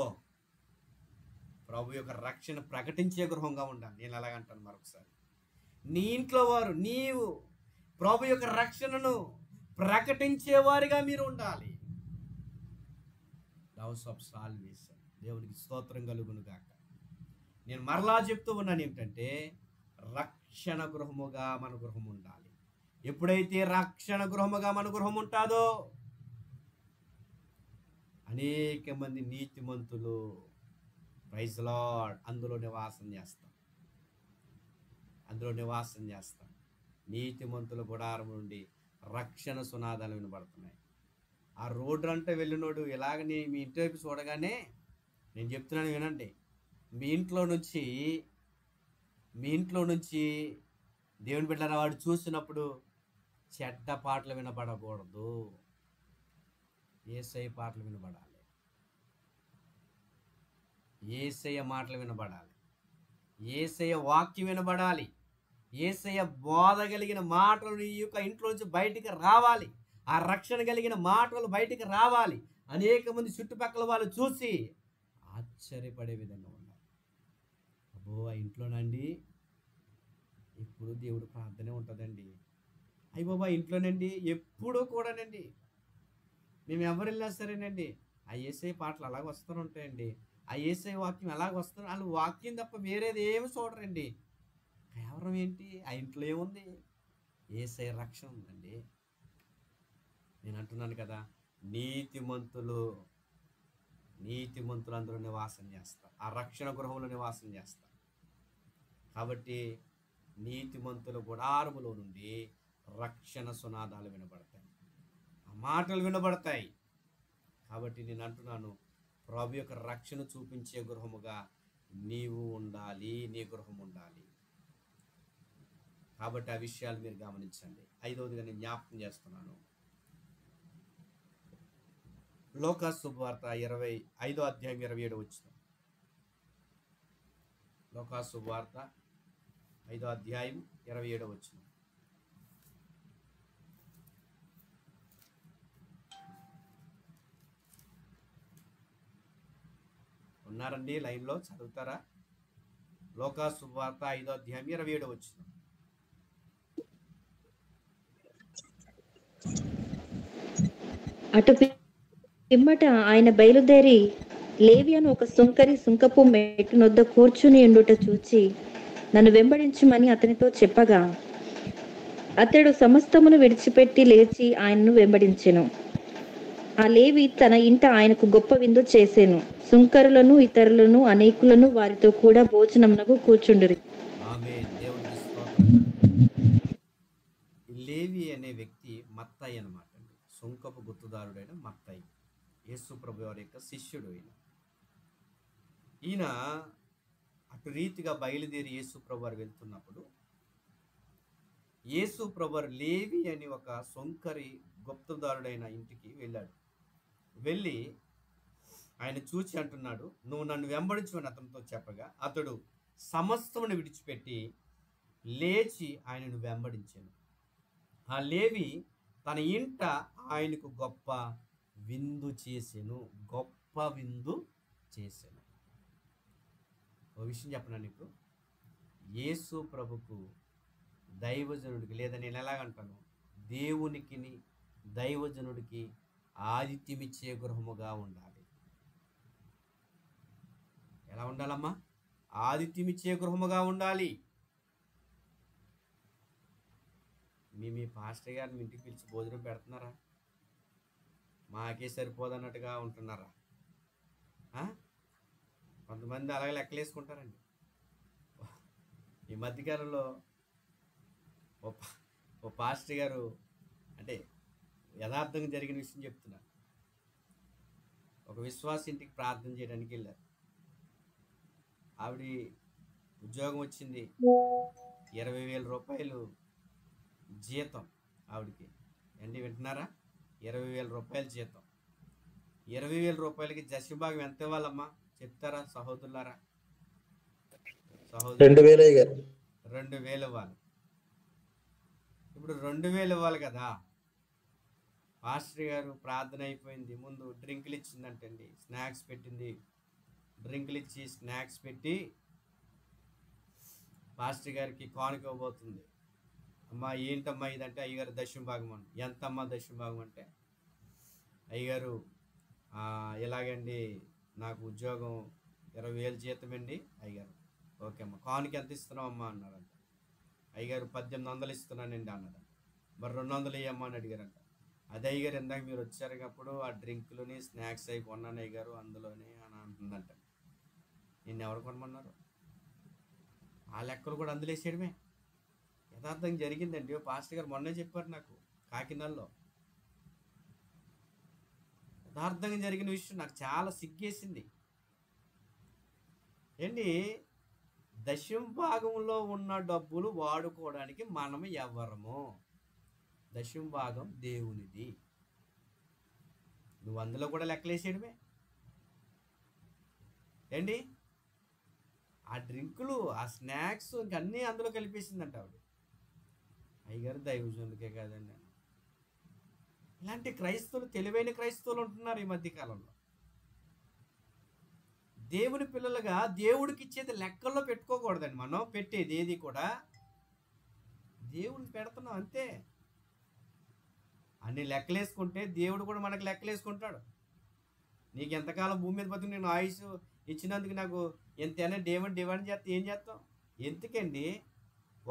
ప్రభు యొక్క రక్షణ ప్రకటించే గృహంగా ఉండాలి. నేను అలాగంటాను మరొకసారి. నీ ఇంట్లో వారు నీవు ప్రభు యొక్క రక్షణను ప్రకటించేవారిగా మీరు ఉండాలి. House of salvation. దేవునికి స్తోత్రం కలుగును గాక. నేను మరలా చెప్తూ ఉన్నాను ఏమిటంటే, రక్షణ గృహముగా మన గృహం ఉండాలి. ఎప్పుడైతే రక్షణ గృహముగా మన గృహం ఉంటుందో అనేక మంది నీతిమంతులు ప్రైజ్ లార్డ్ అందులో నివాసం చేస్తాం. నీతిమంతుల గుడారం నుండి రక్షణ సునాదాలు వినబడుతున్నాయి. ఆ రోడ్డు అంటే వెళ్ళినోడు ఇలాగని మీ ఇంటి వైపు చూడగానే నేను చెప్తున్నాను వినండి, మీ ఇంట్లో నుంచి దేవుని బిడ్డల వాడు చూసినప్పుడు చెడ్డ పాటలు వినబడకూడదు. యేసయ్య పాటలు వినబడాలి. యేసయ్య మాటలు వినబడాలి. యేసయ్య వాక్యం వినబడాలి. యేసయ్య బోధ కలిగిన మాటలు నీ యొక్క ఇంట్లో నుంచి బయటికి రావాలి. ఆ రక్షణ కలిగిన మాటలు బయటికి రావాలి. అనేక మంది చుట్టుపక్కల వాళ్ళు చూసి ఆశ్చర్యపడే విధంగా ఉండాలి. అబ్బో, ఆ ఇంట్లోనండి ఎప్పుడు దేవుడు ప్రార్థనే ఉంటుందండి. అయ్య బాబా, ఇంట్లోనండి ఎప్పుడూ కూడానండి మేము ఎవరు వెళ్ళినా సరేనండి ఆ యేసయ్య పాటలు అలాగ వస్తూ ఉంటాయండి. ఆ యేసయ్య వాక్యం అలాగ వస్తారు. వాళ్ళు వాక్యం తప్ప వేరేది ఏమి చూడరండి. కేవలం ఏంటి? ఆ ఇంట్లో ఏముంది? యేసయ్య రక్షణ ఉందండి. నేను అంటున్నాను కదా, నీతిమంతులు అందరూ నివాసం చేస్తారు, ఆ రక్షణ గృహంలో నివాసం చేస్తారు. కాబట్టి నీతిమంతుల గుడారములో నుండి రక్షణ సునాదాలు వినబడతాయి, ఆ మాటలు వినబడతాయి. కాబట్టి నేను అంటున్నాను, ప్రభు యొక్క రక్షణ చూపించే గృహముగా నీవు ఉండాలి, నీ గృహం ఉండాలి. కాబట్టి ఆ విషయాలు మీరు గమనించండి. ఐదవదిగా నేను జ్ఞాపకం చేస్తున్నాను, లోకా శుభవార్త 25వ అధ్యాయం 27వ వచనం. లోకా శుభవార్త 5వ అధ్యాయం 27వ వచనం. ఉన్నారండి లైన్లో? చదువుతారా? లోకా శుభవార్త 5వ అధ్యాయం 27వ వచనం. అటు పిమ్మట ఆయన బయలుదేరి లేవి అని ఒక సుంకరి సుంకపు మెట్టునొద్ద కూర్చుని ఉండుట చూచి నన్ను వెంబడించుమని అతనితో చెప్పగా అతడు సమస్తమును విడిచిపెట్టి లేచి ఆయనను వెంబడించెను. ఆ లేవి తన ఇంట ఆయనకు గొప్ప విందు చేసెను. సుంకరులను ఇతరులను అనేకులను వారితో కూడా భోజనమునకు కూర్చుండిరి. ఆమేన్. దేవునికి స్తోత్రం. లేవి అనే వ్యక్తి మత్తయి అన్నమాట అండి, సుంకపు గుర్తుదారుడైన మత్తయి, యేసు ప్రభు వారి యొక్క శిష్యుడు. ఈయన అటు రీతిగా బయలుదేరి యేసు ప్రభు వారు వెళ్తున్నప్పుడు, యేసు ప్రభు వారు లేవి అని ఒక సుంకరి గుప్తదారుడైన ఇంటికి వెళ్ళాడు. వెళ్ళి ఆయన చూచి అంటున్నాడు, నువ్వు నన్ను వెంబడించమని అతనితో చెప్పగా అతడు సమస్తమును విడిచిపెట్టి లేచి ఆయనను వెంబడించాను. ఆ లేవి తన ఇంట ఆయనకు గొప్ప విందు చేసెను. ఓ విషయం చెప్పనా నీకు, యేసు ప్రభుకు దైవజనుడికి, లేదా నేను ఎలాగంటాను, దేవునికి దైవజనుడికి ఆతిథ్యమిచ్చే గృహముగా ఉండాలి. ఎలా ఉండాలమ్మా? ఆతిథ్యమిచ్చే గృహముగా ఉండాలి. మీ పాస్టర్ గారిని ఇంటికి పిలిచి భోజనం పెడుతున్నారా? మాకే సరిపోదన్నట్టుగా ఉంటున్నారా? కొంతమంది అలాగే లెక్కలేసుకుంటారండి. ఈ మధ్యకాలంలో ఓ పాస్టర్ గారు, అంటే యథార్థంగా జరిగిన విషయం చెప్తున్నారు, ఒక విశ్వాస ఇంటికి ప్రార్థన చేయడానికి వెళ్ళారు. ఆవిడ ఉద్యోగం వచ్చింది, 20,000 రూపాయలు జీతం ఆవిడకి. అండి వింటున్నారా? 20,000 రూపాయలు జీతం. 20,000 రూపాయలకి దశభాగం ఎంత ఇవ్వాలమ్మా చెప్తారా సహోదరులారా? 2,000 ఇవ్వాలి. ఇప్పుడు 2,000 ఇవ్వాలి కదా. పాస్టర్ గారు ప్రార్థన అయిపోయింది, ముందు డ్రింకులు ఇచ్చిందంటండి, స్నాక్స్ పెట్టింది. డ్రింకులు ఇచ్చి స్నాక్స్ పెట్టి పాస్టర్ గారికి కానుక ఇవ్వబోతుంది. అమ్మా ఏంటమ్మా ఇదంటే, అయ్యగారు దశమ భాగం అండి. ఎంతమ్మా దశమ భాగం అంటే, అయ్యగారు ఎలాగండి, నాకు ఉద్యోగం 20,000 జీతం అండి. అయ్యగారు ఓకే అమ్మా, కానుక ఎంత ఇస్తున్నావు అమ్మా అన్నారంట. అయ్యగారు 1800 ఇస్తున్నానండి అన్నాడు. మరి 200 ఇవ్వమ్మా అని అడిగారంట. అదే అయ్యగారు ఇందాక మీరు వచ్చారు ఆ డ్రింకులని స్నాక్స్ అవి కొన్నాను అయ్యగారు అందులోనే అని అంటుందంట. నిన్ను ఎవరు కొనమన్నారు? ఆ లెక్కలు కూడా అందులో వేసేయడమే. యథార్థంగా జరిగిందండి. పాస్టర్ గారు మొన్నే చెప్పారు నాకు కాకినాడలో. యథార్థంగా జరిగిన విషయం నాకు చాలా సిగ్గేసింది. ఏంటి, దశమ భాగంలో ఉన్న డబ్బులు వాడుకోవడానికి మనం ఎవరము? దశమ భాగం దేవునిది. నువ్వు అందులో కూడా లెక్కలేసేయడమే ఏంటి. ఆ డ్రింకులు, ఆ స్నాక్స్ ఇంకన్నీ అందులో కలిపేసిందంట ఆవిడ. అయ్యగారు దైవజనుడికే కాదండి. ఇలాంటి క్రైస్తవులు, తెలివైన క్రైస్తవులు ఉంటున్నారు ఈ మధ్యకాలంలో. దేవుని పిల్లలుగా దేవుడికి ఇచ్చేది లెక్కల్లో పెట్టుకోకూడదండి. మనం పెట్టేది ఏది కూడా దేవుడికి పెడుతున్నాం అంతే. అన్ని లెక్కలేసుకుంటే దేవుడు కూడా మనకు లెక్కలేసుకుంటాడు. నీకు ఎంతకాలం భూమి మీద బతుకు నేను ఆయుష్ ఇచ్చినందుకు నాకు ఎంతైనా డిమాండ్ చేస్తే ఏం చేస్తాం? ఎందుకండి,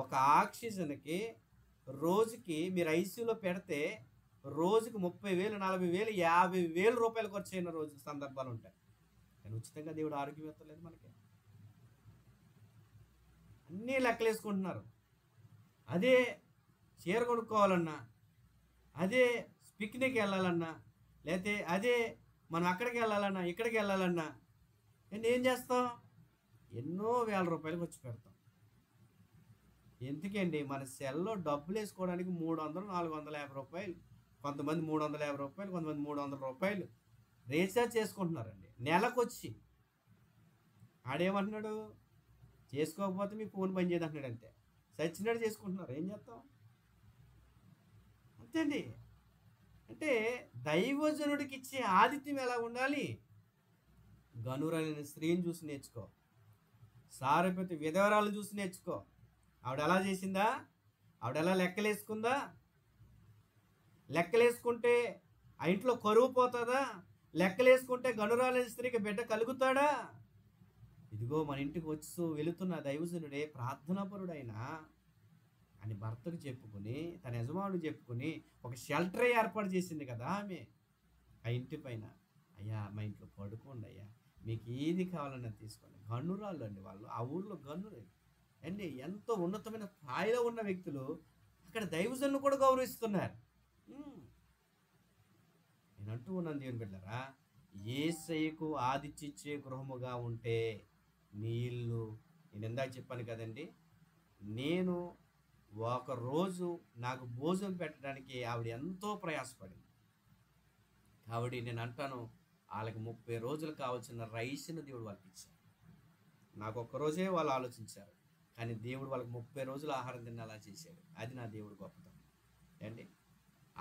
ఒక ఆక్సిజన్కి రోజుకి మీరు ఐసీయూలో పెడితే రోజుకి 30,000, 40,000, 50,000 రూపాయలు ఖర్చు అయిన రోజు సందర్భాలు ఉంటాయి. కానీ ఉచితంగా దేవుడు ఆరోగ్యం ఇవ్వలేదు మనకి. అన్నీ లెక్కలేసుకుంటున్నారు. అదే చీర కొనుక్కోవాలన్నా, అదే పిక్నిక్ వెళ్ళాలన్నా, లేకపోతే అదే మనం అక్కడికి వెళ్ళాలన్నా, ఇక్కడికి వెళ్ళాలన్నా ఏం చేస్తాం? ఎన్నో వేల రూపాయలు ఖర్చు పెడతాం. ఎందుకండి? మన సెల్లో డబ్బులు వేసుకోవడానికి 300, 450 రూపాయలు, కొంతమంది 350 రూపాయలు, కొంతమంది 300 రూపాయలు రీఛార్జ్ చేసుకుంటున్నారండి నెలకొచ్చి. ఆడేమంటున్నాడు? చేసుకోకపోతే మీ ఫోన్ పని చేయదు అంటున్నాడు. అంతే, సచ్చినట్టు చేసుకుంటున్నారు. ఏం చేస్తాం? అంతేండి. అంటే దైవజనుడికి ఇచ్చే ఆతిథ్యం ఎలా ఉండాలి? గనురైన స్త్రీని చూసి నేర్చుకో, సారపతి విధవరాలు చూసి నేర్చుకో. ఆవిడ ఎలా చేసిందా? ఆవిడ ఎలా లెక్కలేసుకుందా? లెక్కలేసుకుంటే ఆ ఇంట్లో కరువు పోతుందా? లెక్కలేసుకుంటే గనురాలైన స్త్రీకి బిడ్డ కలుగుతాడా? ఇదిగో మన ఇంటికి వచ్చి వెళుతున్న దైవజనుడే ప్రార్థనాపరుడైనా అని భర్తకు చెప్పుకుని, తన యజమానుడు చెప్పుకుని ఒక షెల్టర్ ఏర్పాటు చేసింది కదా ఆమె ఆ ఇంటి పైన. అయ్యా, మా ఇంట్లో పడుకోండి అయ్యా, మీకు ఏది కావాలన్నా తీసుకోండి. గన్నురాళ్ళు అండి వాళ్ళు, ఆ ఊర్లో గన్నులు అండి. ఎంతో ఉన్నతమైన స్థాయిలో ఉన్న వ్యక్తులు అక్కడ దైవజనులు కూడా గౌరవిస్తున్నారు. నేను అంటూ ఉన్నాను దేవుని బిడ్డలారా, యేసయ్యకు ఆదిత్యిచ్చే గృహముగా ఉంటే నీ ఇల్లు, నేను ఇందాక చెప్పాను కదండి, నేను ఒకరోజు నాకు భోజనం పెట్టడానికి ఆవిడ ఎంతో ప్రయాసపడింది. కాబట్టి నేను అంటాను, వాళ్ళకి 30 రోజులు కావాల్సిన రైస్ను దేవుడు వాళ్ళకి ఇచ్చాడు. నాకు ఒక్కరోజే వాళ్ళు ఆలోచించారు, కానీ దేవుడు వాళ్ళకి 30 రోజులు ఆహారం తినేలా చేశాడు. అది నా దేవుడు గొప్పతనం అండి.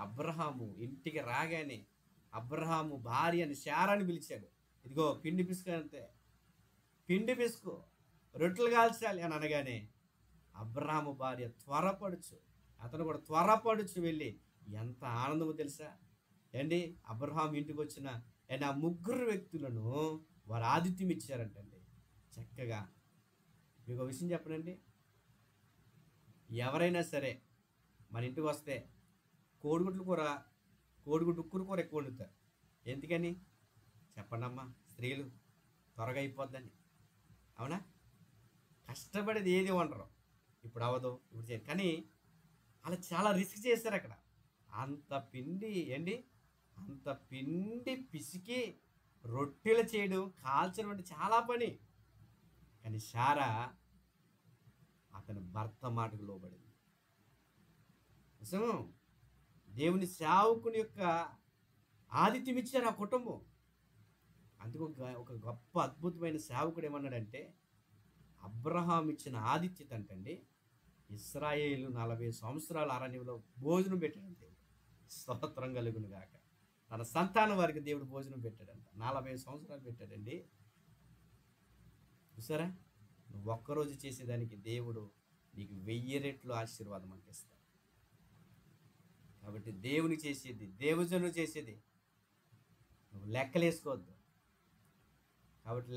అబ్రహాము ఇంటికి రాగానే అబ్రహాము భార్యని శారాని పిలిచాడు. ఇదిగో పిండి పిసుకు, అంతే, పిండి పిసుకు, రొట్టెలు కాల్చాలి అని అనగానే అబ్రహాము భార్య త్వరపడుచు, అతను కూడా త్వరపడుచు వెళ్ళి, ఎంత ఆనందమో తెలుసా అండి. అబ్రహాం ఇంటికి వచ్చిన ఆ 3 వ్యక్తులను వారు ఆతిథ్యం ఇచ్చారంటండి చక్కగా. మీకు ఒక విషయం చెప్పనండి, ఎవరైనా సరే మన ఇంటికి వస్తే కోడిగుడ్ల కూర, కోడిగుడ్డు ఉక్కురు కూర ఎక్కువ వండుతారు. ఎందుకని చెప్పండమ్మా? స్త్రీలు త్వరగా అయిపోద్దని, అవునా? కష్టపడేది ఏది వండరు, ఇప్పుడు అవ్వదు, ఇప్పుడు చేయదు. కానీ అలా చాలా రిస్క్ చేశారు అక్కడ. అంత పిండి ఏంటి, అంత పిండి పిసికి రొట్టెలు చేయడం, కాల్చడం అంటే చాలా పని. కానీ శారా అతని భర్త మాటకు లోబడింది. నిజము, దేవుని సేవకుని యొక్క ఆతిథ్యం ఇచ్చారు ఆ కుటుంబం. అందుకు ఒక గొప్ప అద్భుతమైన సేవకుడు ఏమన్నాడంటే, అబ్రహాం ఇచ్చిన ఆతిథ్యత అంటండి, ఇశ్రాయేలు 40 సంవత్సరాల అరణ్యంలో భోజనం పెట్టాడంటే, స్తోత్రం కలుగును గాక. తన సంతానం వారికి దేవుడు భోజనం పెట్టాడంట. 40 సంవత్సరాలు పెట్టాడండి. చూసారా? నువ్వు ఒక్కరోజు చేసేదానికి దేవుడు నీకు 1000 రెట్లు ఆశీర్వాదం అందిస్తాడు. కాబట్టి దేవుని చేసేది, దేవజనులు చేసేది నువ్వు లెక్కలేసుకోవద్దు. కాబట్టి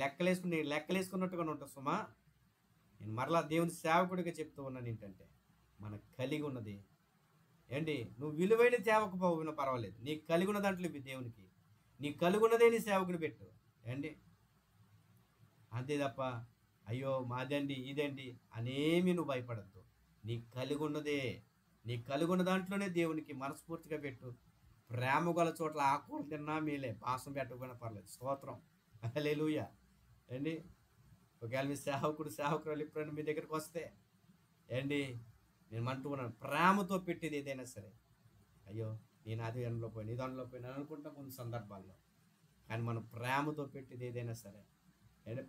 లెక్కలేసుకున్నట్టుగా ఉంటావు సుమా. నేను మరలా దేవుని సేవకుడిగా చెప్తూ ఉన్నాను ఏంటంటే, మనకు కలిగి ఉన్నది ఏంటి, నువ్వు విలువైన తేవకపోయినా పర్వాలేదు, నీకు కలిగి ఉన్న దాంట్లో ఇవి దేవునికి, నీకు కలిగి ఉన్నదే నీ సేవకుని పెట్టు ఏంటి. అంతే తప్ప అయ్యో మాదండి ఇదండి అనేమి నువ్వు భయపడద్దు. నీకు కలిగి ఉన్నదే, నీకు కలిగి ఉన్న దాంట్లోనే దేవునికి మనస్ఫూర్తిగా పెట్టు. ప్రేమ గల చోట్ల ఆకులు తిన్నా మేలే, పాసం పెట్టకపోయినా పర్లేదు. స్తోత్రం, హల్లెలూయా ఏంటి. ఒకవేళ మీ సేవకురాలు ఎప్పుడైనా మీ దగ్గరికి వస్తే ఏంటి, నేను అంటూ ఉన్నాను, ప్రేమతో పెట్టేది ఏదైనా సరే. అయ్యో నేను అది దానిలో పోయినా, ఈ దానిలో పోయినా అనుకుంటాం కొన్ని సందర్భాల్లో. కానీ మనం ప్రేమతో పెట్టేది ఏదైనా సరే అంటే,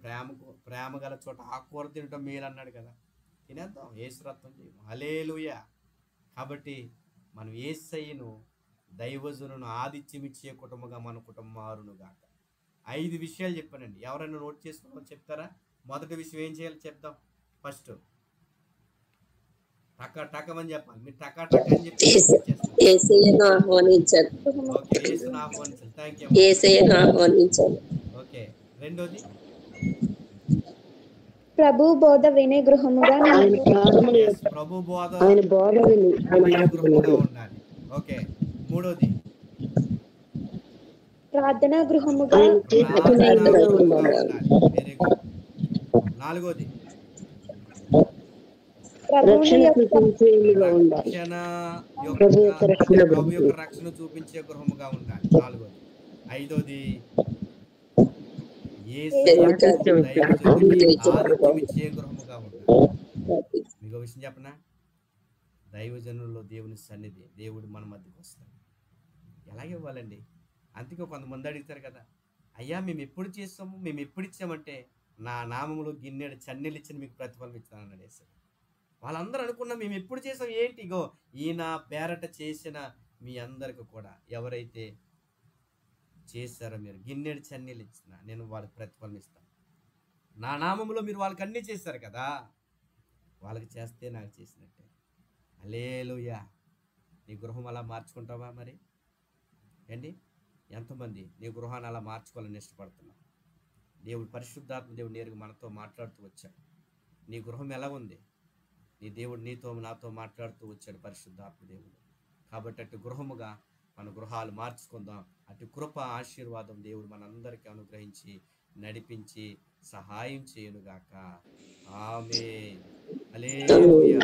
ప్రేమ గల చోట ఆకుకూర తినటం మేలు అన్నాడు కదా, తినేద్దాం, యేసు రక్తం చేయము. హల్లెలూయా. కాబట్టి మనం యేసయ్యను, దైవజనులను ఆతిథ్యం ఇచ్చే కుటుంబంగా మన కుటుంబం మారునుగాక. 5 విషయాలు చెప్పానండి. ఎవరైనా నోట్ చేసుకోమని చెప్తారా? మొదటి విషయం ఏం చేయాలి చెప్దాం. ఫస్ట్ టకమని చెప్పాలి. మీరు టక అని చెప్పి యేసయ్యను ఆహ్వానించాలి. ఓకే, యేసుని ఆహ్వానించాలి. థాంక్యూ. యేసయ్యను ఆహ్వానించాలి. ఓకే, రెండోది ప్రభు బోధ వినే గృహముగా ప్రభు బోధ వినే గృహముగా ఉండాలి. ఓకే, మూడోది ప్రార్థనా గృహముగా ప్రార్థనా రక్షణ గృహముగా ఉండాలి. ఉండాలి. Very good. నాలుగోది ప్రభువుని రక్షణ యొక్క చూపించేదిగా ఉండాలి. రక్షణ ప్రభు యొక్క యొక్క రక్షణ అంటే ప్రభు గురించి. యొక్క రక్షణ చూపించే గృహముగా ఉండాలి. నాలుగోది. ఐదోది యేసయ్యకు ఆతిథ్యం ఇచ్చే, దైవజనుడికి ఆతిథ్యం ఇచ్చే ఆతిథ్యం గృహం. ఇచ్చే గృహముగా ఉండాలి. మీకు ఒక విషయం చెప్పనా? దైవజనుల్లో దేవుని సన్నిధి, దేవుడు మన మధ్యకు వస్తాడు. ఎలాగే ఇవ్వాలండి? అందుకే కొంతమంది అడుగుతారు కదా, అయ్యా మేము ఎప్పుడు చేస్తాము, మేము ఎప్పుడు ఇచ్చామంటే నా నామములో గిన్నెడు చన్నీళ్ళు ఇచ్చిన మీకు ప్రతిఫలం ఇస్తానని వేశారు. వాళ్ళందరూ అనుకున్నా మేము ఎప్పుడు చేసాం ఏంటి, ఇగో ఈయన పేరట చేసిన మీ అందరికి కూడా ఎవరైతే చేశారో మీరు గిన్నెడు చన్నీళ్ళు ఇచ్చిన నేను వాళ్ళకి ప్రతిఫలం ఇస్తాను. నా నామములో మీరు వాళ్ళకి అన్నీ చేశారు కదా, వాళ్ళకి చేస్తే నాకు చేసినట్టే. హల్లెలూయా. నీ గృహం అలా మార్చుకుంటావా? మరి ఏంటి, ఎంతమంది నీ గృహాన్ని అలా మార్చుకోవాలని ఇష్టపడుతున్నావు? దేవుడు పరిశుద్ధాత్మ దేవుడు నేరుగా మనతో మాట్లాడుతూ వచ్చాడు. నీ గృహం ఎలా ఉంది? నీ దేవుడు నీతో నాతో మాట్లాడుతూ వచ్చాడు పరిశుద్ధాత్మ దేవుడు. కాబట్టి అటు గృహముగా మన గృహాలు మార్చుకుందాం. అటు కృప ఆశీర్వాదం దేవుడు మనందరికీ అనుగ్రహించి నడిపించి సహాయం చేయనుగాక. ఆమేన్. హల్లెలూయా.